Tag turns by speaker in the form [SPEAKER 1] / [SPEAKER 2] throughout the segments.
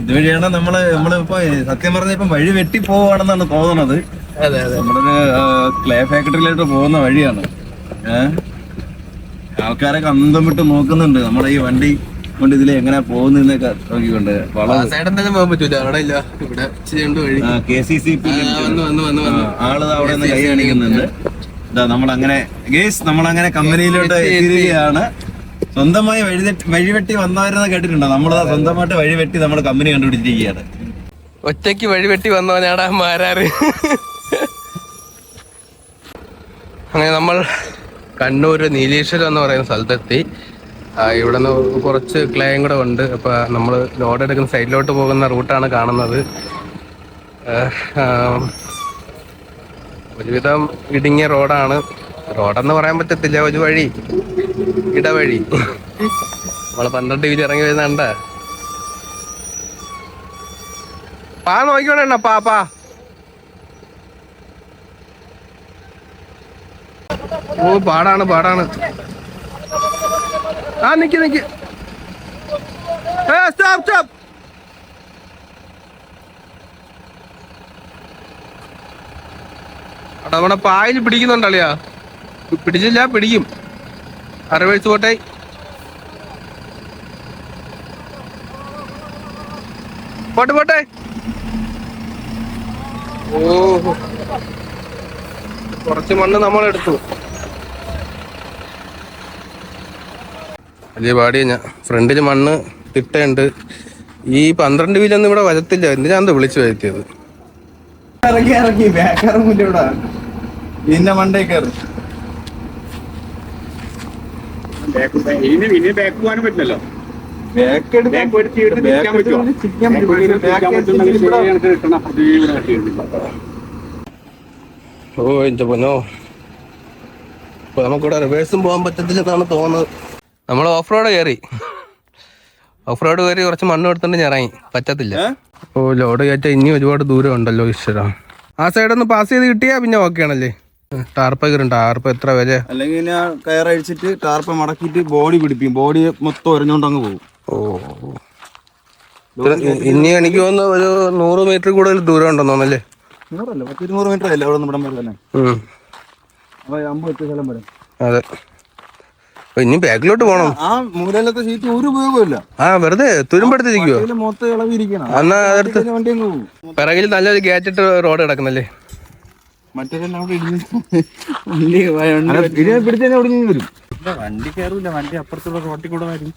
[SPEAKER 1] ഇതുവഴിയാണ് നമ്മളിപ്പോ സത്യം പറഞ്ഞ ഇപ്പം വഴി വെട്ടി പോവാണെന്നാണ് തോന്നുന്നത്. നമ്മളൊരു ക്ലേ ഫാക്ടറിയിലോട്ട് പോകുന്ന വഴിയാണ്. ആൾക്കാരൊക്കെ അന്തം വിട്ട് നോക്കുന്നുണ്ട് നമ്മുടെ ഈ വണ്ടി കൊണ്ട് ഇതിൽ എങ്ങനെ പോകുന്നൊക്കെ നോക്കിക്കൊണ്ട്. KCCP ആള് അവിടെ നിന്ന് കൈ കാണിക്കുന്നുണ്ട്. നമ്മളങ്ങനെ കമ്പനിയിലോട്ട് എത്തിയിരിക്കുകയാണ്. സ്വന്തമായി വഴിവെട്ടി വന്നവരെന്ന് കേട്ടിട്ടുണ്ടോ? നമ്മളത് സ്വന്തമായിട്ട് വഴിവെട്ടി നമ്മൾ കമ്പനി കണ്ടുപിടിച്ചിരിക്കുകയാണ്.
[SPEAKER 2] ഒറ്റയ്ക്ക് വഴിവെട്ടി വന്നവനാടാ മാരാറ്. അങ്ങനെ നമ്മൾ കണ്ണൂർ നീലേശ്വരം എന്ന് പറയുന്ന സ്ഥലത്തെത്തി. ഇവിടെ നിന്ന് കുറച്ച് ക്ലേയും കൂടെ ഉണ്ട്. അപ്പൊ നമ്മൾ ലോഡ് എടുക്കുന്ന സൈഡിലോട്ട് പോകുന്ന റൂട്ടാണ് കാണുന്നത്. ഒരുവിധം ഇടുങ്ങിയ റോഡാണ്. റോഡെന്ന് പറയാൻ പറ്റത്തില്ല, ഒരു വഴി, ഇടവഴി. നമ്മള് 12 വീല് ഇറങ്ങി വരുന്നുണ്ട. പാ നോക്കിക്കോണ പാ. ഓ പാടാണ്. ആ നിക്ക്. സ്റ്റോപ്പ്. നമ്മുടെ പായൽ പിടിക്കുന്നുണ്ടല്ലയാ? പിടിച്ചില്ല, പിടിക്കും. റിവേഴ്സ് പോട്ടെ. പോട്ടെ. ഓ കുറച്ച് മണ്ണ് നമ്മളെടുത്തു. വലിയ പാടിയ ഞാൻ ഫ്രണ്ടില് മണ്ണ് തിട്ടുണ്ട്. ഈ 12 വീലൊന്നും ഇവിടെ വരത്തില്ല. എന്തിനാണ് വിളിച്ചു വരുത്തിയത്?
[SPEAKER 1] ഇറങ്ങി ബാക്കിറങ്ങില്ല. ഇവിടെ പിന്നെ മണ്ടേ കയറി ബാക്ക് പോകാനും പറ്റില്ലല്ലോ.
[SPEAKER 2] ഓ എന്റെ പൊന്നോ, ഇപ്പൊ നമുക്കിവിടെ റിവേഴ്സും പോകാൻ പറ്റത്തില്ലെന്നാണ് തോന്നുന്നത്. നമ്മൾ ഓഫ് റോഡ് കയറി കുറച്ച് മണ്ണ് എടുത്തോണ്ട് ഞാൻ ഇറങ്ങി. പറ്റത്തില്ല. ഓ ലോഡ് കയറ്റാൻ ഇനി ഒരുപാട് ദൂരം ഉണ്ടല്ലോ. ഈശ്വര, ആ സൈഡൊന്ന് പാസ് ചെയ്ത് കിട്ടിയാ പിന്നെ ഓക്കെ ആണല്ലേ. ടാർപ്പ എത്ര വില? അല്ലെങ്കിൽ
[SPEAKER 1] കയറഴിച്ചിട്ട് ടാർപ്പ മടക്കിയിട്ട് ബോഡി പിടിപ്പിക്കും. ബോഡി മൊത്തം ഒരഞ്ഞോണ്ട് അങ്ങ് പോകും.
[SPEAKER 2] ഓ ഇനി എനിക്ക് തോന്നുന്നു ഒരു 100 മീറ്റർ കൂടുതൽ ദൂരം ഉണ്ടെന്ന് തോന്നല്ലേ?
[SPEAKER 1] 100 200 മീറ്റർ അല്ലേ അവിടെ നമ്മുടെ തന്നെ.
[SPEAKER 2] അതെ. ഇനി ബാക്കിലോട്ട് പോണം.
[SPEAKER 1] ആ മൂലത്തെ സീറ്റ് ഒരു ഉപയോഗമില്ല.
[SPEAKER 2] വെറുതെ തുരുമ്പെടുത്തിരിക്കുവോ?
[SPEAKER 1] മൊത്തം ഇളവിരിക്കണം.
[SPEAKER 2] എന്നാ അതെടുത്ത് പിറകിൽ നല്ലൊരു ഗേറ്റിട്ട് റോഡ് കിടക്കുന്നല്ലേ?
[SPEAKER 1] വണ്ടി കയറൂല. വണ്ടി അപ്പുറത്തുള്ള റോട്ടിൽ കൂടെ വരും.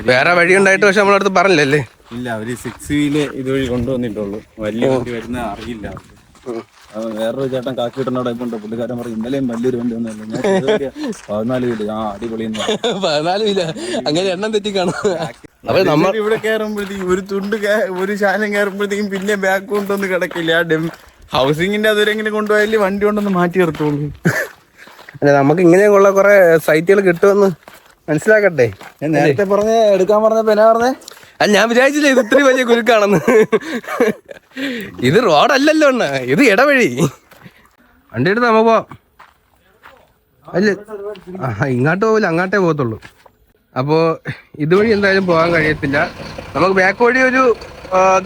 [SPEAKER 2] വേറെ വഴി ഉണ്ടായിട്ട് പക്ഷെ നമ്മളടുത്ത് പറഞ്ഞില്ലല്ലേ?
[SPEAKER 1] ഇല്ല, അവര് 6 വീല് ഇതുവഴി കൊണ്ടുവന്നിട്ടുള്ളൂ. വലിയ വണ്ടി വരുന്ന അറിയില്ല. വേറൊരു ചേട്ടൻ കാക്കിട്ടനോടെ കൊണ്ട് പുള്ളിക്കാരൻ പറയും ഇന്നലെയും വലിയൊരു വണ്ടി ഒന്നുമല്ല, ഞാൻ 14 വീല്. അടിപൊളി
[SPEAKER 2] 14 വീല അങ്ങനെ എണ്ണം തെറ്റിക്കാണോ?
[SPEAKER 1] അപ്പൊ നമ്മൾ ഇവിടെ കയറുമ്പോഴത്തേക്കും ഒരു ശാലം കയറുമ്പോഴത്തേക്കും പിന്നെ ബാക്ക് കൊണ്ടൊന്നും കിടക്കില്ല. ഹൗസിങ്ങിന്റെ അതുവരെങ്കിലും കൊണ്ടുപോയാലും വണ്ടി കൊണ്ടൊന്ന് മാറ്റി നിർത്തുള്ളൂ.
[SPEAKER 2] അല്ല, നമുക്ക് ഇങ്ങനെയുള്ള കുറെ സൈറ്റുകൾ കിട്ടുമെന്ന് മനസ്സിലാക്കട്ടെ.
[SPEAKER 1] നേരത്തെ എടുക്കാൻ പറഞ്ഞപ്പോ എന്നാ പറഞ്ഞേ?
[SPEAKER 2] അല്ല, ഞാൻ വിചാരിച്ചില്ല ഇത് ഇത്രയും വലിയ കുരുക്കാണെന്ന്. ഇത് റോഡല്ലല്ലോ അണ്ണ, ഇത് ഇടവഴി. വണ്ടി എടുത്ത് നമ്മ പോവാം. അല്ല, ഇങ്ങോട്ട് പോവില്ല, അങ്ങോട്ടേ പോകത്തുള്ളൂ. അപ്പോൾ ഇതുവഴി എന്തായാലും പോകാൻ കഴിയത്തില്ല. നമുക്ക് ബാക്ക് വഴി ഒരു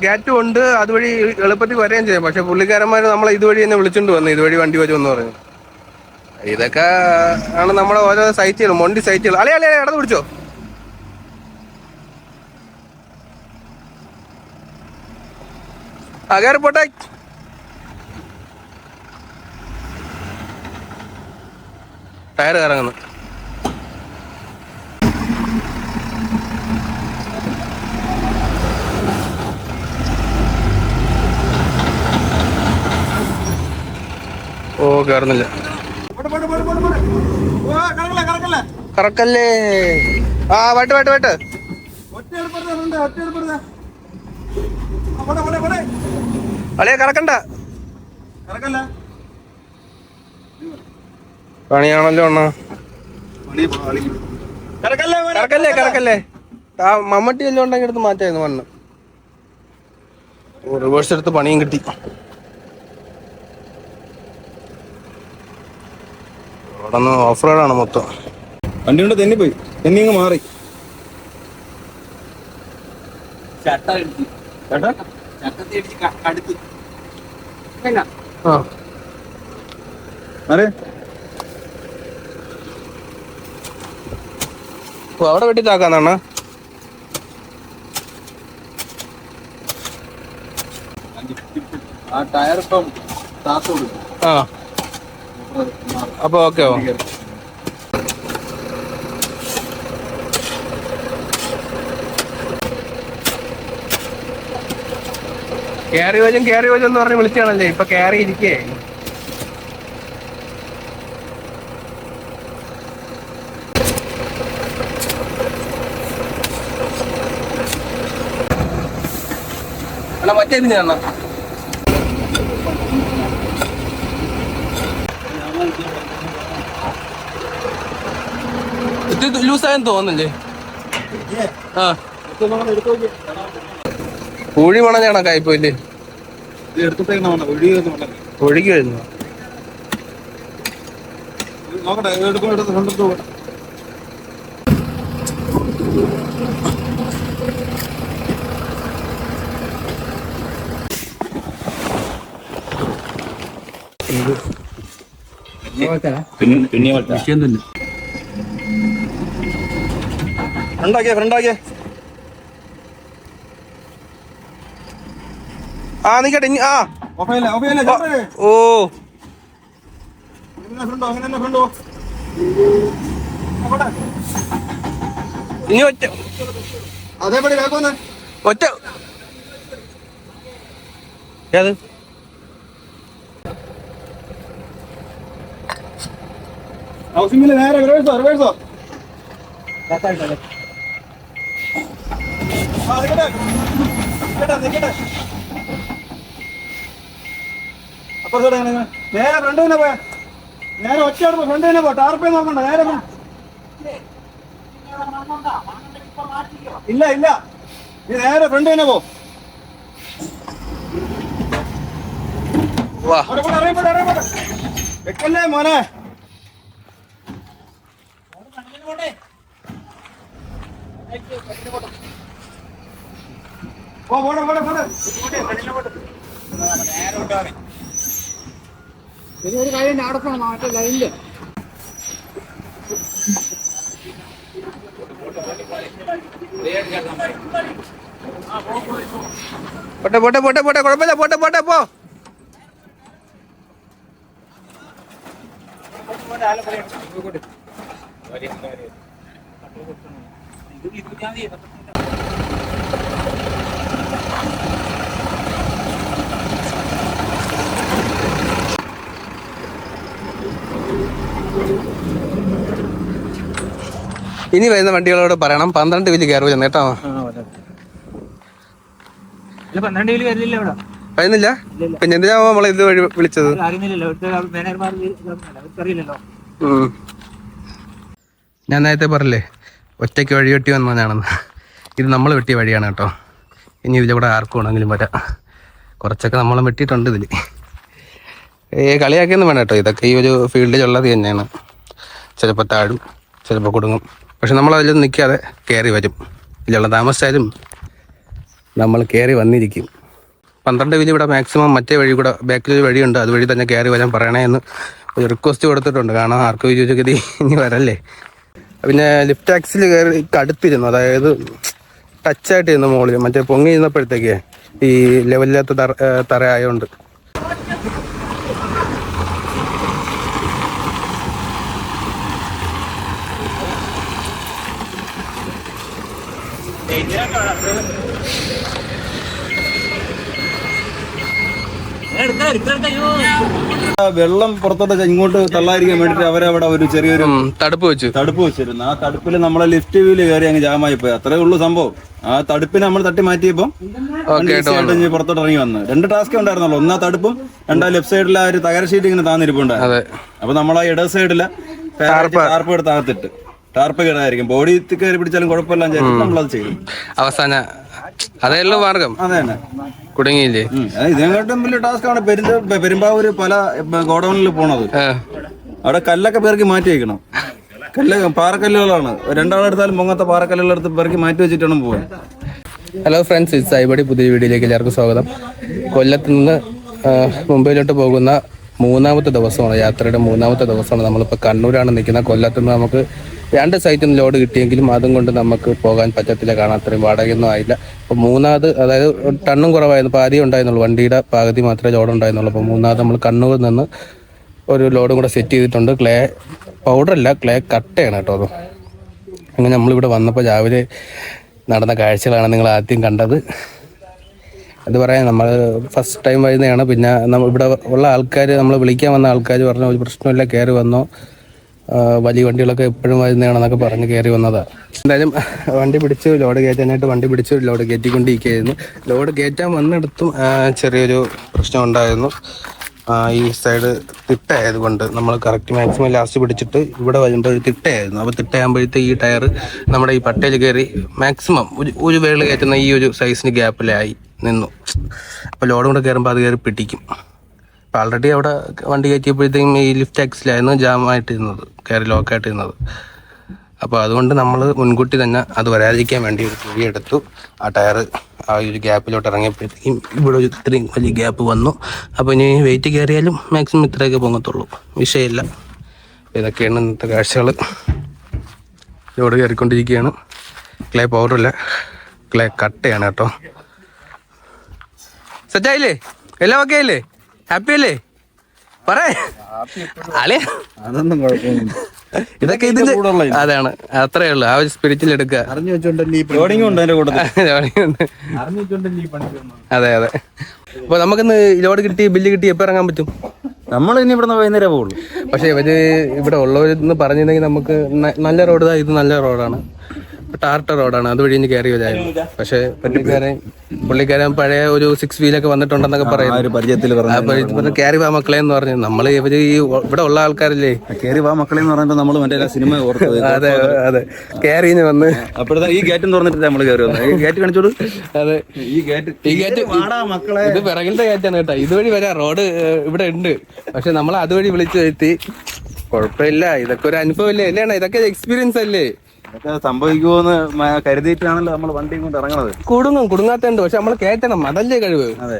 [SPEAKER 2] ഗേറ്റും ഉണ്ട്, അതുവഴി എളുപ്പത്തിൽ വരികയും ചെയ്യും. പക്ഷെ പുള്ളിക്കാരന്മാർ നമ്മളെ ഇതുവഴി തന്നെ വിളിച്ചുകൊണ്ട് വന്നു, ഇതുവഴി വണ്ടി വരുമെന്ന് പറഞ്ഞു. ഇതൊക്കെ ആണ് നമ്മുടെ ഓരോ സൈറ്റുകൾ, മൊണ്ടി സൈറ്റുകൾ. അല്ലേ ഇടന്ന് പിടിച്ചോ. കയറി പോട്ടെ. ടയർ കറങ്ങുന്നു. ഓ കയറുന്നില്ല. കറക്കല്ലേ. വട്ട് അളിയ കറക്കണ്ട. പണിയാണല്ലോ അണ്ണാ. കറക്കല്ലേ. ആ മമ്മട്ടി എല്ലാം ഉണ്ടെങ്കിൽ എടുത്ത് മാറ്റായിരുന്നു മണ്ണ്. റിവേഴ്സ് എടുത്ത് പണിയും കിട്ടി. അവിടെ നിന്ന് ഓഫ് റോഡാണ് മൊത്തം.
[SPEAKER 1] വണ്ടി കൊണ്ട് തെന്നിപ്പോയി, തെന്നിങ്ങ് മാറി.
[SPEAKER 2] അവിടെ വെട്ടിട്ടാക്കാന്നാണ്.
[SPEAKER 1] ആ ടയർ ഇപ്പം താത്തു കൊടുക്കും.
[SPEAKER 2] ആ അപ്പൊ ഓക്കെ ആവും. കേറി വരും എന്ന് പറഞ്ഞ് വിളിച്ചാണല്ലേ ഇപ്പൊ കേറി ഇരിക്കേ. അല്ല മറ്റേ ഇതിനാണ് ഇത് ലൂസായെന്ന് തോന്നുന്നില്ലേ? ആ കുഴി മണഞ്ഞാണോ കായ്പോയില്ലേ? ഒഴുകി വരുന്നു. ഫ്രണ്ടാക്കിയ ആ നിക്കട്ടെ. ആ ഓ ഇനി ഒറ്റ
[SPEAKER 1] അതേപടി
[SPEAKER 2] ഒറ്റ ഏത്
[SPEAKER 1] ഹൗസിംഗില് നേരെ റിവേഴ്സോ അപ്പൊ നേരെ ഫ്രണ്ട് തന്നെ പോയാ നേരെ ഒറ്റ ഫ്രണ്ട് തന്നെ പോ. ടാർപ്പേ നോക്കണ്ട, നേരെ ഇല്ല നീ നേരെ ഫ്രണ്ട് തന്നെ പോ. വെക്കല്ലേ മോനെ. ഒരു കാര്യം നടത്തണം മറ്റേ ലൈനില്.
[SPEAKER 2] പോട്ടെ കുഴപ്പമില്ല പോ. ഇനി വരുന്ന വണ്ടികളോട് പറയണം 12 വീല് കയറുക കേട്ടോ.
[SPEAKER 3] 12 വീല് വരുന്നില്ല ഇവിടെ.
[SPEAKER 2] വരുന്നില്ല? പിന്നെ എന്തിനാ നമ്മളെ ഇത് വഴി വിളിച്ചത്? ഞാൻ നേരത്തെ പറഞ്ഞില്ലേ ഒറ്റയ്ക്ക് വഴി വെട്ടി വന്നതാണെന്ന്. ഇത് നമ്മൾ വെട്ടിയ വഴിയാണ് കേട്ടോ. ഇനി ഇതിലെ കൂടെ ആർക്കും വേണമെങ്കിലും വരാം. കുറച്ചൊക്കെ നമ്മളും വെട്ടിയിട്ടുണ്ട് ഇതിൽ. കളിയാക്കിയൊന്നും വേണം കേട്ടോ. ഇതൊക്കെ ഈ ഒരു ഫീൽഡിലുള്ളത് തന്നെയാണ്. ചിലപ്പോൾ താഴും, ചിലപ്പോൾ കുടുങ്ങും. പക്ഷെ നമ്മളതിൽ നിൽക്കാതെ കയറി വരും. ഇതിലുള്ള താമസിച്ചാലും നമ്മൾ കയറി വന്നിരിക്കും. 12 വീല് ഇവിടെ മാക്സിമം മറ്റേ വഴി കൂടെ ബാക്കിലൊരു വഴിയുണ്ട്, അതുവഴി തന്നെ കയറി വരാൻ പറയണേ എന്ന് ഒരു റിക്വസ്റ്റ് കൊടുത്തിട്ടുണ്ട്. കാരണം ആർക്കും ചോദിച്ചൊക്കെ ഇനി വരല്ലേ. പിന്നെ ലിഫ്റ്റ് ടാക്സിൽ കയറി അടുത്തിരുന്നു, അതായത് ടച്ചായിട്ടിരുന്നു മുകളിൽ. മറ്റേ പൊങ്ങി ഇരുന്നപ്പോഴത്തേക്ക് ഈ ലെവലില്ലാത്ത തറ ആയതുകൊണ്ട്.
[SPEAKER 1] വെള്ളം പുറത്തോട്ട് ഇങ്ങോട്ട് തള്ളാതിരിക്കാൻ വേണ്ടിട്ട് അവരവിടെ ഒരു ചെറിയൊരു
[SPEAKER 2] തടുപ്പ്
[SPEAKER 1] വെച്ചിരുന്നു. ആ തടുപ്പിൽ നമ്മളെ ലിഫ്റ്റ് വീല് കയറി അങ്ങ് ജാമായി പോയി. അത്രേ ഉള്ളൂ സംഭവം. ആ തടുപ്പിനെ നമ്മൾ തട്ടി മാറ്റിയപ്പോ പുറത്തോട്ട് ഇറങ്ങി വന്നു. 2 ടാസ്ക് ഉണ്ടായിരുന്നല്ലോ. ഒന്നാ തടുപ്പും, രണ്ടാ ലെഫ്റ്റ് സൈഡിലെ ആ ഒരു തകര ഷീറ്റ് ഇങ്ങനെ താന്നിരിപ്പുണ്ടായിരുന്നു. അപ്പൊ നമ്മളാ ഇട സൈഡിലെ ടാർപ്പ് എടുത്ത് അകത്തിട്ട് ടാർപ്പ് കിടായിരിക്കും. ബോഡി കയറി പിടിച്ചാലും കുഴപ്പമില്ല, നമ്മളത് ചെയ്യും.
[SPEAKER 2] അവസാന അതേയുള്ളൂ മാർഗം.
[SPEAKER 1] അതെ തന്നെ
[SPEAKER 2] കുടുങ്ങിയില്ലേ?
[SPEAKER 1] ഇതിനെക്കാട്ടും വലിയ ടാസ്ക് ആണ് പെരുമ്പാവൂര് പല ഗോഡൌണിൽ പോണത്. അവിടെ കല്ലൊക്കെ പേർക്ക് മാറ്റി വെക്കണം. പാറക്കല്ലുകളാണ്. 2 ആളെടുത്താലും പൊങ്ങാത്ത പാറക്കല്ലുകളെടുത്ത് പെറുക്കി മാറ്റി വെച്ചിട്ടാണ് പോവാൻ.
[SPEAKER 2] ഹലോ ഫ്രണ്ട്സ്, ഇറ്റ്സ് ഐബടി. പുതിയ വീഡിയോയിലേക്ക് എല്ലാവർക്കും സ്വാഗതം. കൊല്ലത്ത് നിന്ന് മുംബൈയിലോട്ട് പോകുന്ന മൂന്നാമത്തെ ദിവസമാണ്, യാത്രയുടെ മൂന്നാമത്തെ ദിവസമാണ്. നമ്മളിപ്പോൾ കണ്ണൂരാണ് നിൽക്കുന്നത്. കൊല്ലത്ത് നിന്ന് നമുക്ക് 2 സൈറ്റിൽ നിന്ന് ലോഡ് കിട്ടിയെങ്കിലും അതും കൊണ്ട് നമുക്ക് പോകാൻ പറ്റത്തില്ല, കാണാൻ അത്രയും വാടകയൊന്നും ആയില്ല. അപ്പോൾ മൂന്നാമത്, അതായത് ടണ്ണും കുറവായിരുന്നു, പാതി ഉണ്ടായിരുന്നുള്ളൂ, വണ്ടിയുടെ പകുതി മാത്രമേ ലോഡ് ഉണ്ടായിരുന്നുള്ളൂ. അപ്പോൾ മൂന്നാമത് നമ്മൾ കണ്ണൂരിൽ നിന്ന് ഒരു ലോഡും കൂടെ സെറ്റ് ചെയ്തിട്ടുണ്ട്. ക്ലേ പൗഡറല്ല, ക്ലേ കട്ടയാണ് കേട്ടോ. അത് അങ്ങനെ നമ്മളിവിടെ വന്നപ്പോൾ രാവിലെ നടന്ന കാഴ്ചകളാണ് നിങ്ങൾ ആദ്യം കണ്ടത്. അത് പറയാൻ നമ്മൾ ഫസ്റ്റ് ടൈം വരുന്നതാണ്. പിന്നെ ഇവിടെ ഉള്ള ആൾക്കാർ, നമ്മൾ വിളിക്കാൻ വന്ന ആൾക്കാർ പറഞ്ഞു ഒരു പ്രശ്നമില്ല, കയറി വന്നോ, വലിയ വണ്ടികളൊക്കെ എപ്പോഴും വരുന്നതാണെന്നൊക്കെ പറഞ്ഞ് കയറി വന്നതാണ്. എന്തായാലും വണ്ടി പിടിച്ച് ലോഡ് കയറ്റാനായിട്ട് വണ്ടി പിടിച്ച് ലോഡ് കയറ്റിക്കൊണ്ടിരിക്കുകയായിരുന്നു. ലോഡ് കയറ്റാൻ വന്നിടത്തും ചെറിയൊരു പ്രശ്നം ഉണ്ടായിരുന്നു. ഈ സൈഡ് തിട്ടയായതുകൊണ്ട് നമ്മൾ കറക്റ്റ് മാക്സിമം ലാസ്റ്റ് പിടിച്ചിട്ട് ഇവിടെ വരുമ്പോൾ തിട്ടയായിരുന്നു. അപ്പോൾ തിട്ടയാകുമ്പോഴത്തെ ഈ ടയർ നമ്മുടെ ഈ പട്ടയിൽ കയറി മാക്സിമം ഒരു വേള് കയറ്റുന്ന ഈ ഒരു സൈസിന് ഗ്യാപ്പിലായി നിന്നു. അപ്പോൾ ലോഡും കൂടെ കയറുമ്പോൾ അത് കയറി പിടിക്കും. അപ്പോൾ ആൾറെഡി അവിടെ വണ്ടി കയറ്റിയപ്പോഴത്തേക്കും ഈ ലിഫ്റ്റ് ആക്സിലായിരുന്നു ജാമായിട്ടിരുന്നത്, കയറി ലോക്കായിട്ടിരുന്നത്. അപ്പോൾ അതുകൊണ്ട് നമ്മൾ മുൻകൂട്ടി തന്നെ അത് വരാതിരിക്കാൻ വേണ്ടി ഒരു കുഴി എടുത്തു. ആ ടയർ ആ ഒരു ഗ്യാപ്പിലോട്ട് ഇറങ്ങിയപ്പോഴത്തേക്കും ഇവിടെ ഒരു ഇത്രയും വലിയ ഗ്യാപ്പ് വന്നു. അപ്പോൾ ഇനി വെയിറ്റ് കയറിയാലും മാക്സിമം ഇത്രയൊക്കെ പൊങ്ങത്തുള്ളൂ, വിഷയമില്ല. ഇതൊക്കെയാണ് ഇന്നത്തെ കാഴ്ചകൾ. ലോഡ് കയറിക്കൊണ്ടിരിക്കുകയാണ്. ക്ലേ പൗഡറല്ല, ക്ലേ കട്ടയാണ് കേട്ടോ. സെറ്റായില്ലേ? എല്ലാം ഓക്കെ അല്ലേ? ഹാപ്പി അല്ലേ? പറയേ ആളെ,
[SPEAKER 1] അതൊന്നും കുഴപ്പമൊന്നും.
[SPEAKER 2] ഇതൊക്കെ ഇതില് അതാണ്, അത്രേ ഉള്ളു. ആ ഒരു സ്പിരിറ്റിൽ എടുക്കുക.
[SPEAKER 1] ലോഡിങ് ഉണ്ട് അതിന്റെ കൂട്ടത്തിൽ.
[SPEAKER 2] അതെ അതെ. അപ്പൊ നമുക്കിന്ന് ലോഡ് കിട്ടി, ബില്ല് കിട്ടി, എപ്പോ ഇറങ്ങാൻ പറ്റും?
[SPEAKER 1] നമ്മൾ ഇനി ഇവിടുന്ന് വൈകുന്നേരം പോകുള്ളൂ.
[SPEAKER 2] പക്ഷെ ഇവര് ഇവിടെ ഉള്ളവരെന്ന് പറഞ്ഞിരുന്നെങ്കിൽ നമുക്ക് നല്ല റോഡ്, ഇത് നല്ല റോഡാണ്, ടാർട്ട റോഡാണ്, അതുവഴി ഇനി കയറി വരായിരുന്നു. പക്ഷെ പുള്ളിക്കാരൻ പഴയ ഒരു 6 വീലൊക്കെ വന്നിട്ടുണ്ടെന്നൊക്കെ പറയുന്നു.
[SPEAKER 1] പരിചയത്തിൽ
[SPEAKER 2] കയറി വാ മക്കളെ എന്ന് പറഞ്ഞു. നമ്മള് ഇവര് ഈ ഇവിടെ ഉള്ള ആൾക്കാരല്ലേ,
[SPEAKER 1] കയറി വാ മക്കളെ എന്ന് പറഞ്ഞിട്ട് നമ്മള് മറ്റേ സിനിമ ഓർത്തത്.
[SPEAKER 2] അതെ അതെ, കയറിന്ന് വന്ന്
[SPEAKER 1] അപ്പോഴത്തെ ഈ ഗേറ്റും തുറന്നിട്ട് നമ്മള് കയറി വന്നത്. ഈ ഗേറ്റ് കാണിച്ചോളൂ.
[SPEAKER 2] അതെ,
[SPEAKER 1] ഈ ഗേറ്റ്
[SPEAKER 2] മക്കളെ, ഇത് പിറകിലത്തെ ഗേറ്റാണ് കേട്ടോ. ഇതുവഴി വരാം, റോഡ് ഇവിടെ ഉണ്ട്. പക്ഷെ നമ്മൾ അതുവഴി വിളിച്ചു വരുത്തി. കുഴപ്പമില്ല, ഇതൊക്കെ ഒരു അനുഭവം അല്ലേ? അല്ലേണ, ഇതൊക്കെ എക്സ്പീരിയൻസ് അല്ലേ?
[SPEAKER 1] ഇതൊക്കെ സംഭവിക്കുമോന്ന് കരുതിയിട്ടാണല്ലോ നമ്മൾ വണ്ടിയും കൊണ്ട് ഇറങ്ങണത്.
[SPEAKER 2] കുടുങ്ങാത്തുണ്ട്, പക്ഷെ നമ്മൾ കയറ്റണം, അതല്ലേ കഴിവ്.
[SPEAKER 1] അതെ,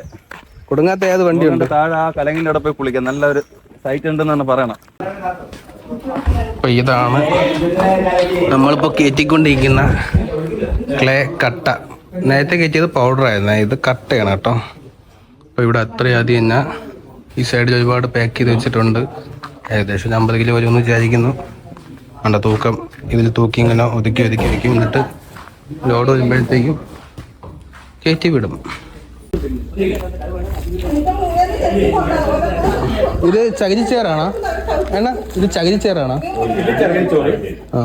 [SPEAKER 2] കുടുങ്ങാത്ത ഏത് വണ്ടിയുണ്ട്?
[SPEAKER 1] താഴെ ആ കലങ്ങിന്റെ അവിടെ പോയി കുളിക്കാം, നല്ലൊരു സൈറ്റ് ഉണ്ടെന്നാണ് പറയണം.
[SPEAKER 2] അപ്പൊ ഇതാണ് നമ്മളിപ്പോ കയറ്റിക്കൊണ്ടിരിക്കുന്ന ക്ലേ കട്ട. നേരത്തെ കയറ്റിയത് പൗഡർ ആയിരുന്നു, ഇത് കട്ടയാണ് കേട്ടോ. അപ്പൊ ഇവിടെ അത്രയധികം തന്നെ ഈ സൈഡിൽ ഒരുപാട് പാക്ക് ചെയ്ത് വെച്ചിട്ടുണ്ട്. ഏകദേശം 50 കിലോ വരുമെന്ന് വിചാരിക്കുന്നു. വേണ്ട തൂക്കം ഇതിൽ തൂക്കി ഇങ്ങനെ ഒതുക്കി വെക്കും. എന്നിട്ട് ലോഡ് വരുമ്പോഴത്തേക്കും കയറ്റി വിടും. ഇത് ചകിരി ചേറാണോ ഏണ്ണ? ഇത് ചകിരി ചേറാണോ?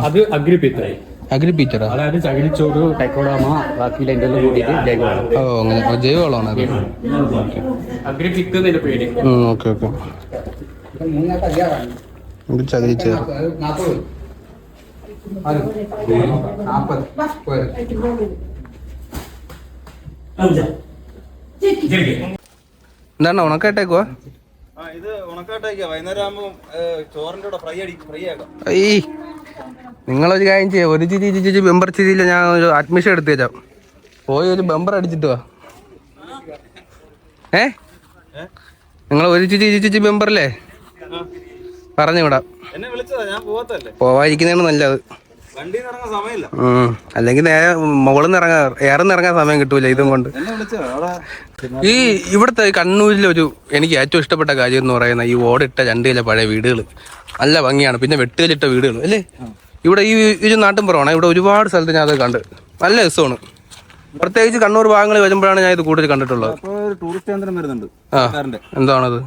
[SPEAKER 3] അത്
[SPEAKER 2] അഗ്രിപീറ്ററാ?
[SPEAKER 3] അതായത് ചകിരിച്ചോറ്, ടൈക്കോഡാമ, ബാക്കി എന്തെല്ലാം കൂടിയിട്ട് ജൈവവളം.
[SPEAKER 2] ഓ, അങ്ങനെ ജൈവവളമാണ് അത്.
[SPEAKER 3] അഗ്രിപിത്ത് എന്നതിന്റെ പേര്.
[SPEAKER 2] Okay okay. ഇത് ചകിരി ചേർ. എന്താണ് ഉണക്കായിട്ടേക്കുവാ?
[SPEAKER 1] ഇത് ഉണക്കാട്ടേക്കാ, വൈകുന്നേരം ആകുമ്പോ ചോറിന്റെ കൂടെ ഫ്രൈ ആക്കാം.
[SPEAKER 2] നിങ്ങളൊരു കാര്യം ചെയ്യാം, ഒരു ചിരി ബെമ്പർ ചിരിയില്ല, ഞാൻ ഒരു അഡ്മിഷൻ എടുത്ത് വെച്ചാ പോയി ഒരു ബെമ്പർ അടിച്ചിട്ട് വാ. നിങ്ങൾ ഒരു ചിരി ബെമ്പറല്ലേ പറഞ്ഞു വിടാം.
[SPEAKER 1] എന്നെ വിളിച്ചതാ, ഞാൻ പോവാത്തല്ലേ.
[SPEAKER 2] പോവാതിരിക്കുന്നതാണ് നല്ലത്.
[SPEAKER 1] വണ്ടിയിൽ ഇറങ്ങാൻ സമയമില്ല.
[SPEAKER 2] അല്ലെങ്കിൽ നേരെ മുകളിൽ നിന്ന് ഇറങ്ങാൻ സമയം കിട്ടൂല ഇതും കൊണ്ട്. ഈ ഇവിടുത്തെ കണ്ണൂരിലൊരു എനിക്ക് ഏറ്റവും ഇഷ്ടപ്പെട്ട കാര്യം എന്ന് പറയുന്ന ഈ ഓടിട്ട 2 കിലോ പഴയ വീടുകൾ നല്ല ഭംഗിയാണ്. പിന്നെ വെട്ടുകലിട്ട വീടുകൾ അല്ലേ ഇവിടെ. ഈ നാട്ടിൻപുറമാണ്. ഇവിടെ ഒരുപാട് സ്ഥലത്ത് ഞാൻ അത് കണ്ട്, നല്ല രസമാണ്. പ്രത്യേകിച്ച് കണ്ണൂർ ഭാഗങ്ങളിൽ വരുമ്പോഴാണ് ഞാൻ ഇത് കൂടുതൽ കണ്ടിട്ടുള്ളത്.
[SPEAKER 1] ടൂറിസ്റ്റ് കേന്ദ്രം വരുന്നുണ്ട്.
[SPEAKER 2] എന്താണത്?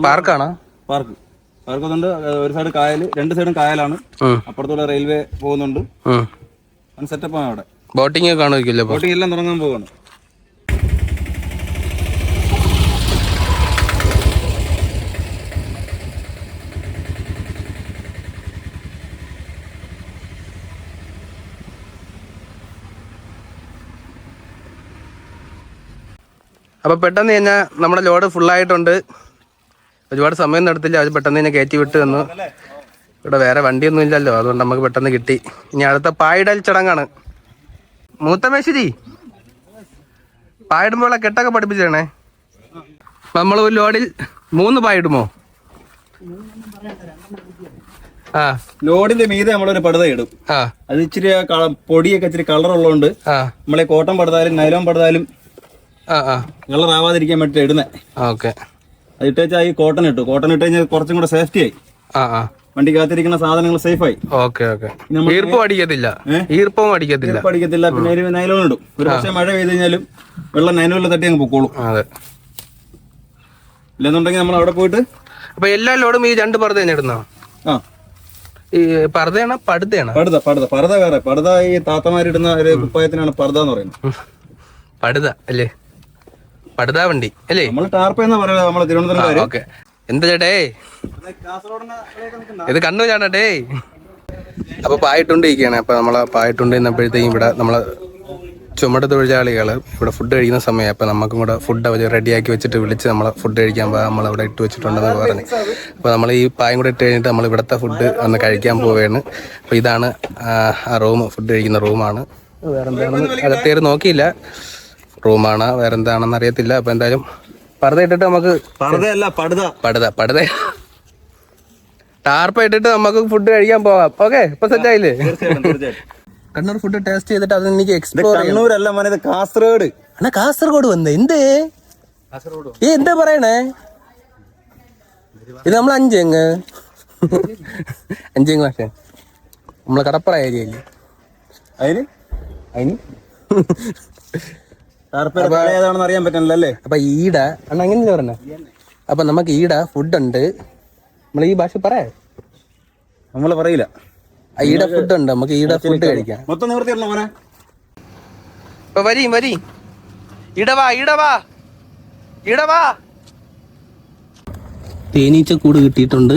[SPEAKER 2] പാർക്കാണോ?
[SPEAKER 1] പാർക്ക് വന്നുണ്ട്. ഒരു സൈഡ് കായൽ, 2 സൈഡും കായലാണ്. അപ്പുറത്തൂടെ റെയിൽവേ പോകുന്നുണ്ട്. സെറ്റപ്പാണ് അവിടെ.
[SPEAKER 2] ബോട്ടിംഗ് ഒക്കെ കാണുമായിരിക്കില്ല?
[SPEAKER 1] ബോട്ടിംഗ് എല്ലാം തുടങ്ങാൻ പോവാണ്.
[SPEAKER 2] അപ്പോൾ പെട്ടെന്ന് കഴിഞ്ഞാൽ നമ്മുടെ ലോഡ് ഫുള്ളായിട്ടുണ്ട്. ഒരുപാട് സമയം നടത്തില്ല, അത് പെട്ടെന്ന് തന്നെ കയറ്റി വിട്ട് തന്നു. ഇവിടെ വേറെ വണ്ടിയൊന്നും ഇല്ലല്ലോ, അതുകൊണ്ട് നമുക്ക് പെട്ടെന്ന് കിട്ടി. ഇനി അടുത്ത പായിടൽ ചടങ്ങാണ്. മൂത്തമേശ്ശേരി പായിടുമ്പോളെ കെട്ടൊക്കെ പഠിപ്പിച്ചേണേ. നമ്മൾ ഒരു ലോഡിൽ 3 പായിടുമോ? ആ,
[SPEAKER 1] ലോഡിന്റെ മീതെ നമ്മളൊരു പടുത ഇടും. അത് ഇച്ചിരി പൊടിയൊക്കെ ഇച്ചിരി കളർ ഉള്ളതുകൊണ്ട് നമ്മളെ കോട്ടൺ പടുതാലും നൈലോൺ പടുതാലും കളർ ആവാതിരിക്കാൻ വേണ്ടി ഇടുന്നേ.
[SPEAKER 2] ഓക്കെ.
[SPEAKER 1] അത് ഇട്ടേച്ചാ ഈ കോട്ടൺ ഇട്ടു കഴിഞ്ഞാൽ കുറച്ചും കൂടെ സേഫ്റ്റി ആയി. വണ്ടിക്കകത്തിരിക്കുന്ന സാധനങ്ങൾ സേഫ് ആയി.
[SPEAKER 2] ഓക്കെ. ഈർപ്പം അടിക്കത്തില്ല. പിന്നെ ഒരു
[SPEAKER 1] നൈലോൺ ഇടും. ഒരു പക്ഷേ മഴ പെയ്ത് കഴിഞ്ഞാലും വെള്ളം നൈലോണിൽ തട്ടി അങ്ങ് പൊക്കോളും.
[SPEAKER 2] അതെ.
[SPEAKER 1] ഇല്ലെന്നുണ്ടെങ്കിൽ നമ്മൾ അവിടെ പോയിട്ട്
[SPEAKER 2] അപ്പൊ എല്ലാ ലോഡും ഈ 2 പർദ്ദ തന്നെ ഇടുന്നോ? ഈ പർദ്ദയാണോ പടുതയാണോ?
[SPEAKER 1] പർദ്ദ വേറെ. പർദ്ദ ഈ താത്തമാരിടുന്ന ഒരു കുപ്പായത്തിനാണ് പർദ്ദ എന്ന് പറയുന്നത്.
[SPEAKER 2] പടുത അല്ലേ? പടുതാ വണ്ടി അല്ലേ?
[SPEAKER 1] നമ്മൾ ടാർപ്പ എന്ന് പറയുന്നത് നമ്മളെ തിരുവനന്തപുരം.
[SPEAKER 2] ഓക്കെ. എന്താ ചേട്ടേ ഇത് കണ്ണു ചാടേ? അപ്പൊ പായിട്ടുണ്ടിരിക്കുകയാണ്. അപ്പൊ നമ്മളെ പായിട്ടുണ്ടിരുന്നപ്പോഴത്തേക്കും ഇവിടെ നമ്മളെ ചുമട് തൊഴിലാളികൾ ഇവിടെ ഫുഡ് കഴിക്കുന്ന സമയം. അപ്പൊ നമുക്കും കൂടെ ഫുഡ് അവർ റെഡിയാക്കി വെച്ചിട്ട് വിളിച്ച് നമ്മളെ ഫുഡ് കഴിക്കാൻ പോകാൻ നമ്മളവിടെ ഇട്ട് വെച്ചിട്ടുണ്ടെന്ന് പറഞ്ഞു. അപ്പൊ നമ്മൾ ഈ പായം കൂടെ ഇട്ട് കഴിഞ്ഞിട്ട് നമ്മൾ ഇവിടുത്തെ ഫുഡ് ഒന്ന് കഴിക്കാൻ പോവുകയാണ്. അപ്പൊ ഇതാണ് ആ റൂം, ഫുഡ് കഴിക്കുന്ന റൂമാണ്. വേറെന്താണെന്ന് അകത്തേര് നോക്കിയില്ല. റൂമാണ്, വേറെന്താണെന്ന് അറിയത്തില്ല. അപ്പൊ എന്തായാലും പർദ്ദ ഇട്ടിട്ട് നമുക്ക് പടുത ടാർപ്പ ഇട്ടിട്ട് നമുക്ക് ഫുഡ് കഴിക്കാൻ പോവാം. ഓക്കെ, ഇപ്പൊ സെറ്റ് ആയില്ലേ? കണ്ണൂർ ഫുഡ് ടേസ്റ്റ് ചെയ്തിട്ട് അത് എനിക്ക് എക്സ്പ്ലോർ.
[SPEAKER 1] കണ്ണൂരല്ല മോനെ, കാസർഗോഡ്.
[SPEAKER 2] കാസർഗോഡ് വന്നേ എന്തേ? എന്താ പറയണേ? ഇത് നമ്മൾ അഞ്ചേങ്ങ് ഭാഷ നമ്മളെ കടപ്പുറ ഏരിയയില്.
[SPEAKER 1] അറിയാൻ പറ്റില്ലല്ലേ?
[SPEAKER 2] അപ്പൊ ഈട അണ്ണ അങ്ങനെയല്ലേ പറഞ്ഞ? അപ്പൊ നമുക്ക് ഈട ഫുഡ് ഉണ്ട്. നമ്മൾ ഈ ഭാഷ പറയാ,
[SPEAKER 1] നമ്മള് പറയില്ല.
[SPEAKER 2] ഈട ഫുഡ് ഉണ്ട്, നമുക്ക് ഈട ഫുഡ് കഴിക്കാം.
[SPEAKER 1] മൊത്തം നിവർത്തിയല്ലോ മോനെ.
[SPEAKER 2] ഇപ്പൊ വരി ഇടവാ. തേനീച്ച കൂട് കിട്ടിയിട്ടുണ്ട്.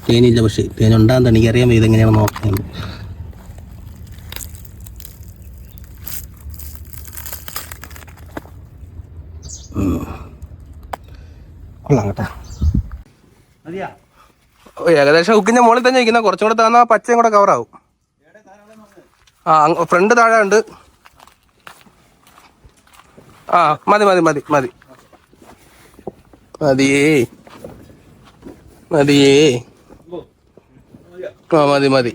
[SPEAKER 2] തേനില്ല, പക്ഷെ തേനുണ്ടാന്ന് എനിക്കറിയാൻ ഇതെങ്ങനെയാണ് നോക്കുന്നത്. കൊള്ളാം കേട്ടാ. ഏകദേശം ഹുക്കിന്റെ മുകളിൽ തന്നെ ഇരിക്കുന്ന. കുറച്ചും കൂടെ താന്നാ പച്ചയും കൂടെ കവറാവും. ഫ്രണ്ട് താഴെ ഉണ്ട്. മതി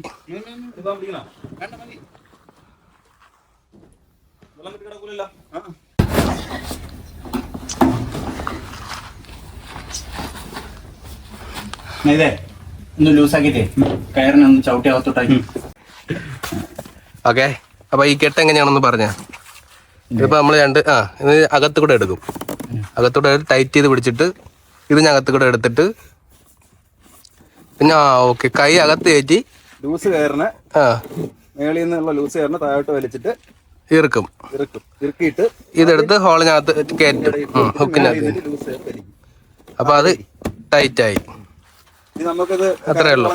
[SPEAKER 3] ഇതേ ഒന്ന് ലൂസാക്കിട്ടേ കയറിനൊന്ന് ചവിട്ടി അകത്തോട്ടാക്കി.
[SPEAKER 2] ഓക്കെ. അപ്പൊ ഈ കെട്ട് എങ്ങനെയാണെന്ന് പറഞ്ഞ ഇപ്പൊ നമ്മള് ഇത് അകത്ത് കൂടെ എടുക്കും. അകത്തൂടെ ടൈറ്റ് ചെയ്ത് പിടിച്ചിട്ട് ഇത് അകത്ത് കൂടെ എടുത്തിട്ട് പിന്നെ ഓക്കെ കൈ അകത്ത് കയറ്റി
[SPEAKER 1] ലൂസ് കയറിന് മേളിൽ നിന്നുള്ള ലൂസ് കയറിന് താഴോട്ട് വലിച്ചിട്ട് ഇറുക്കിയിട്ട്
[SPEAKER 2] ഇതെടുത്ത് ഹോളിനകത്ത് കയറ്റും ഹുക്കിനകത്ത്. അപ്പൊ അത് ടൈറ്റ് ആയി. അത്രേ ഉള്ളൂ.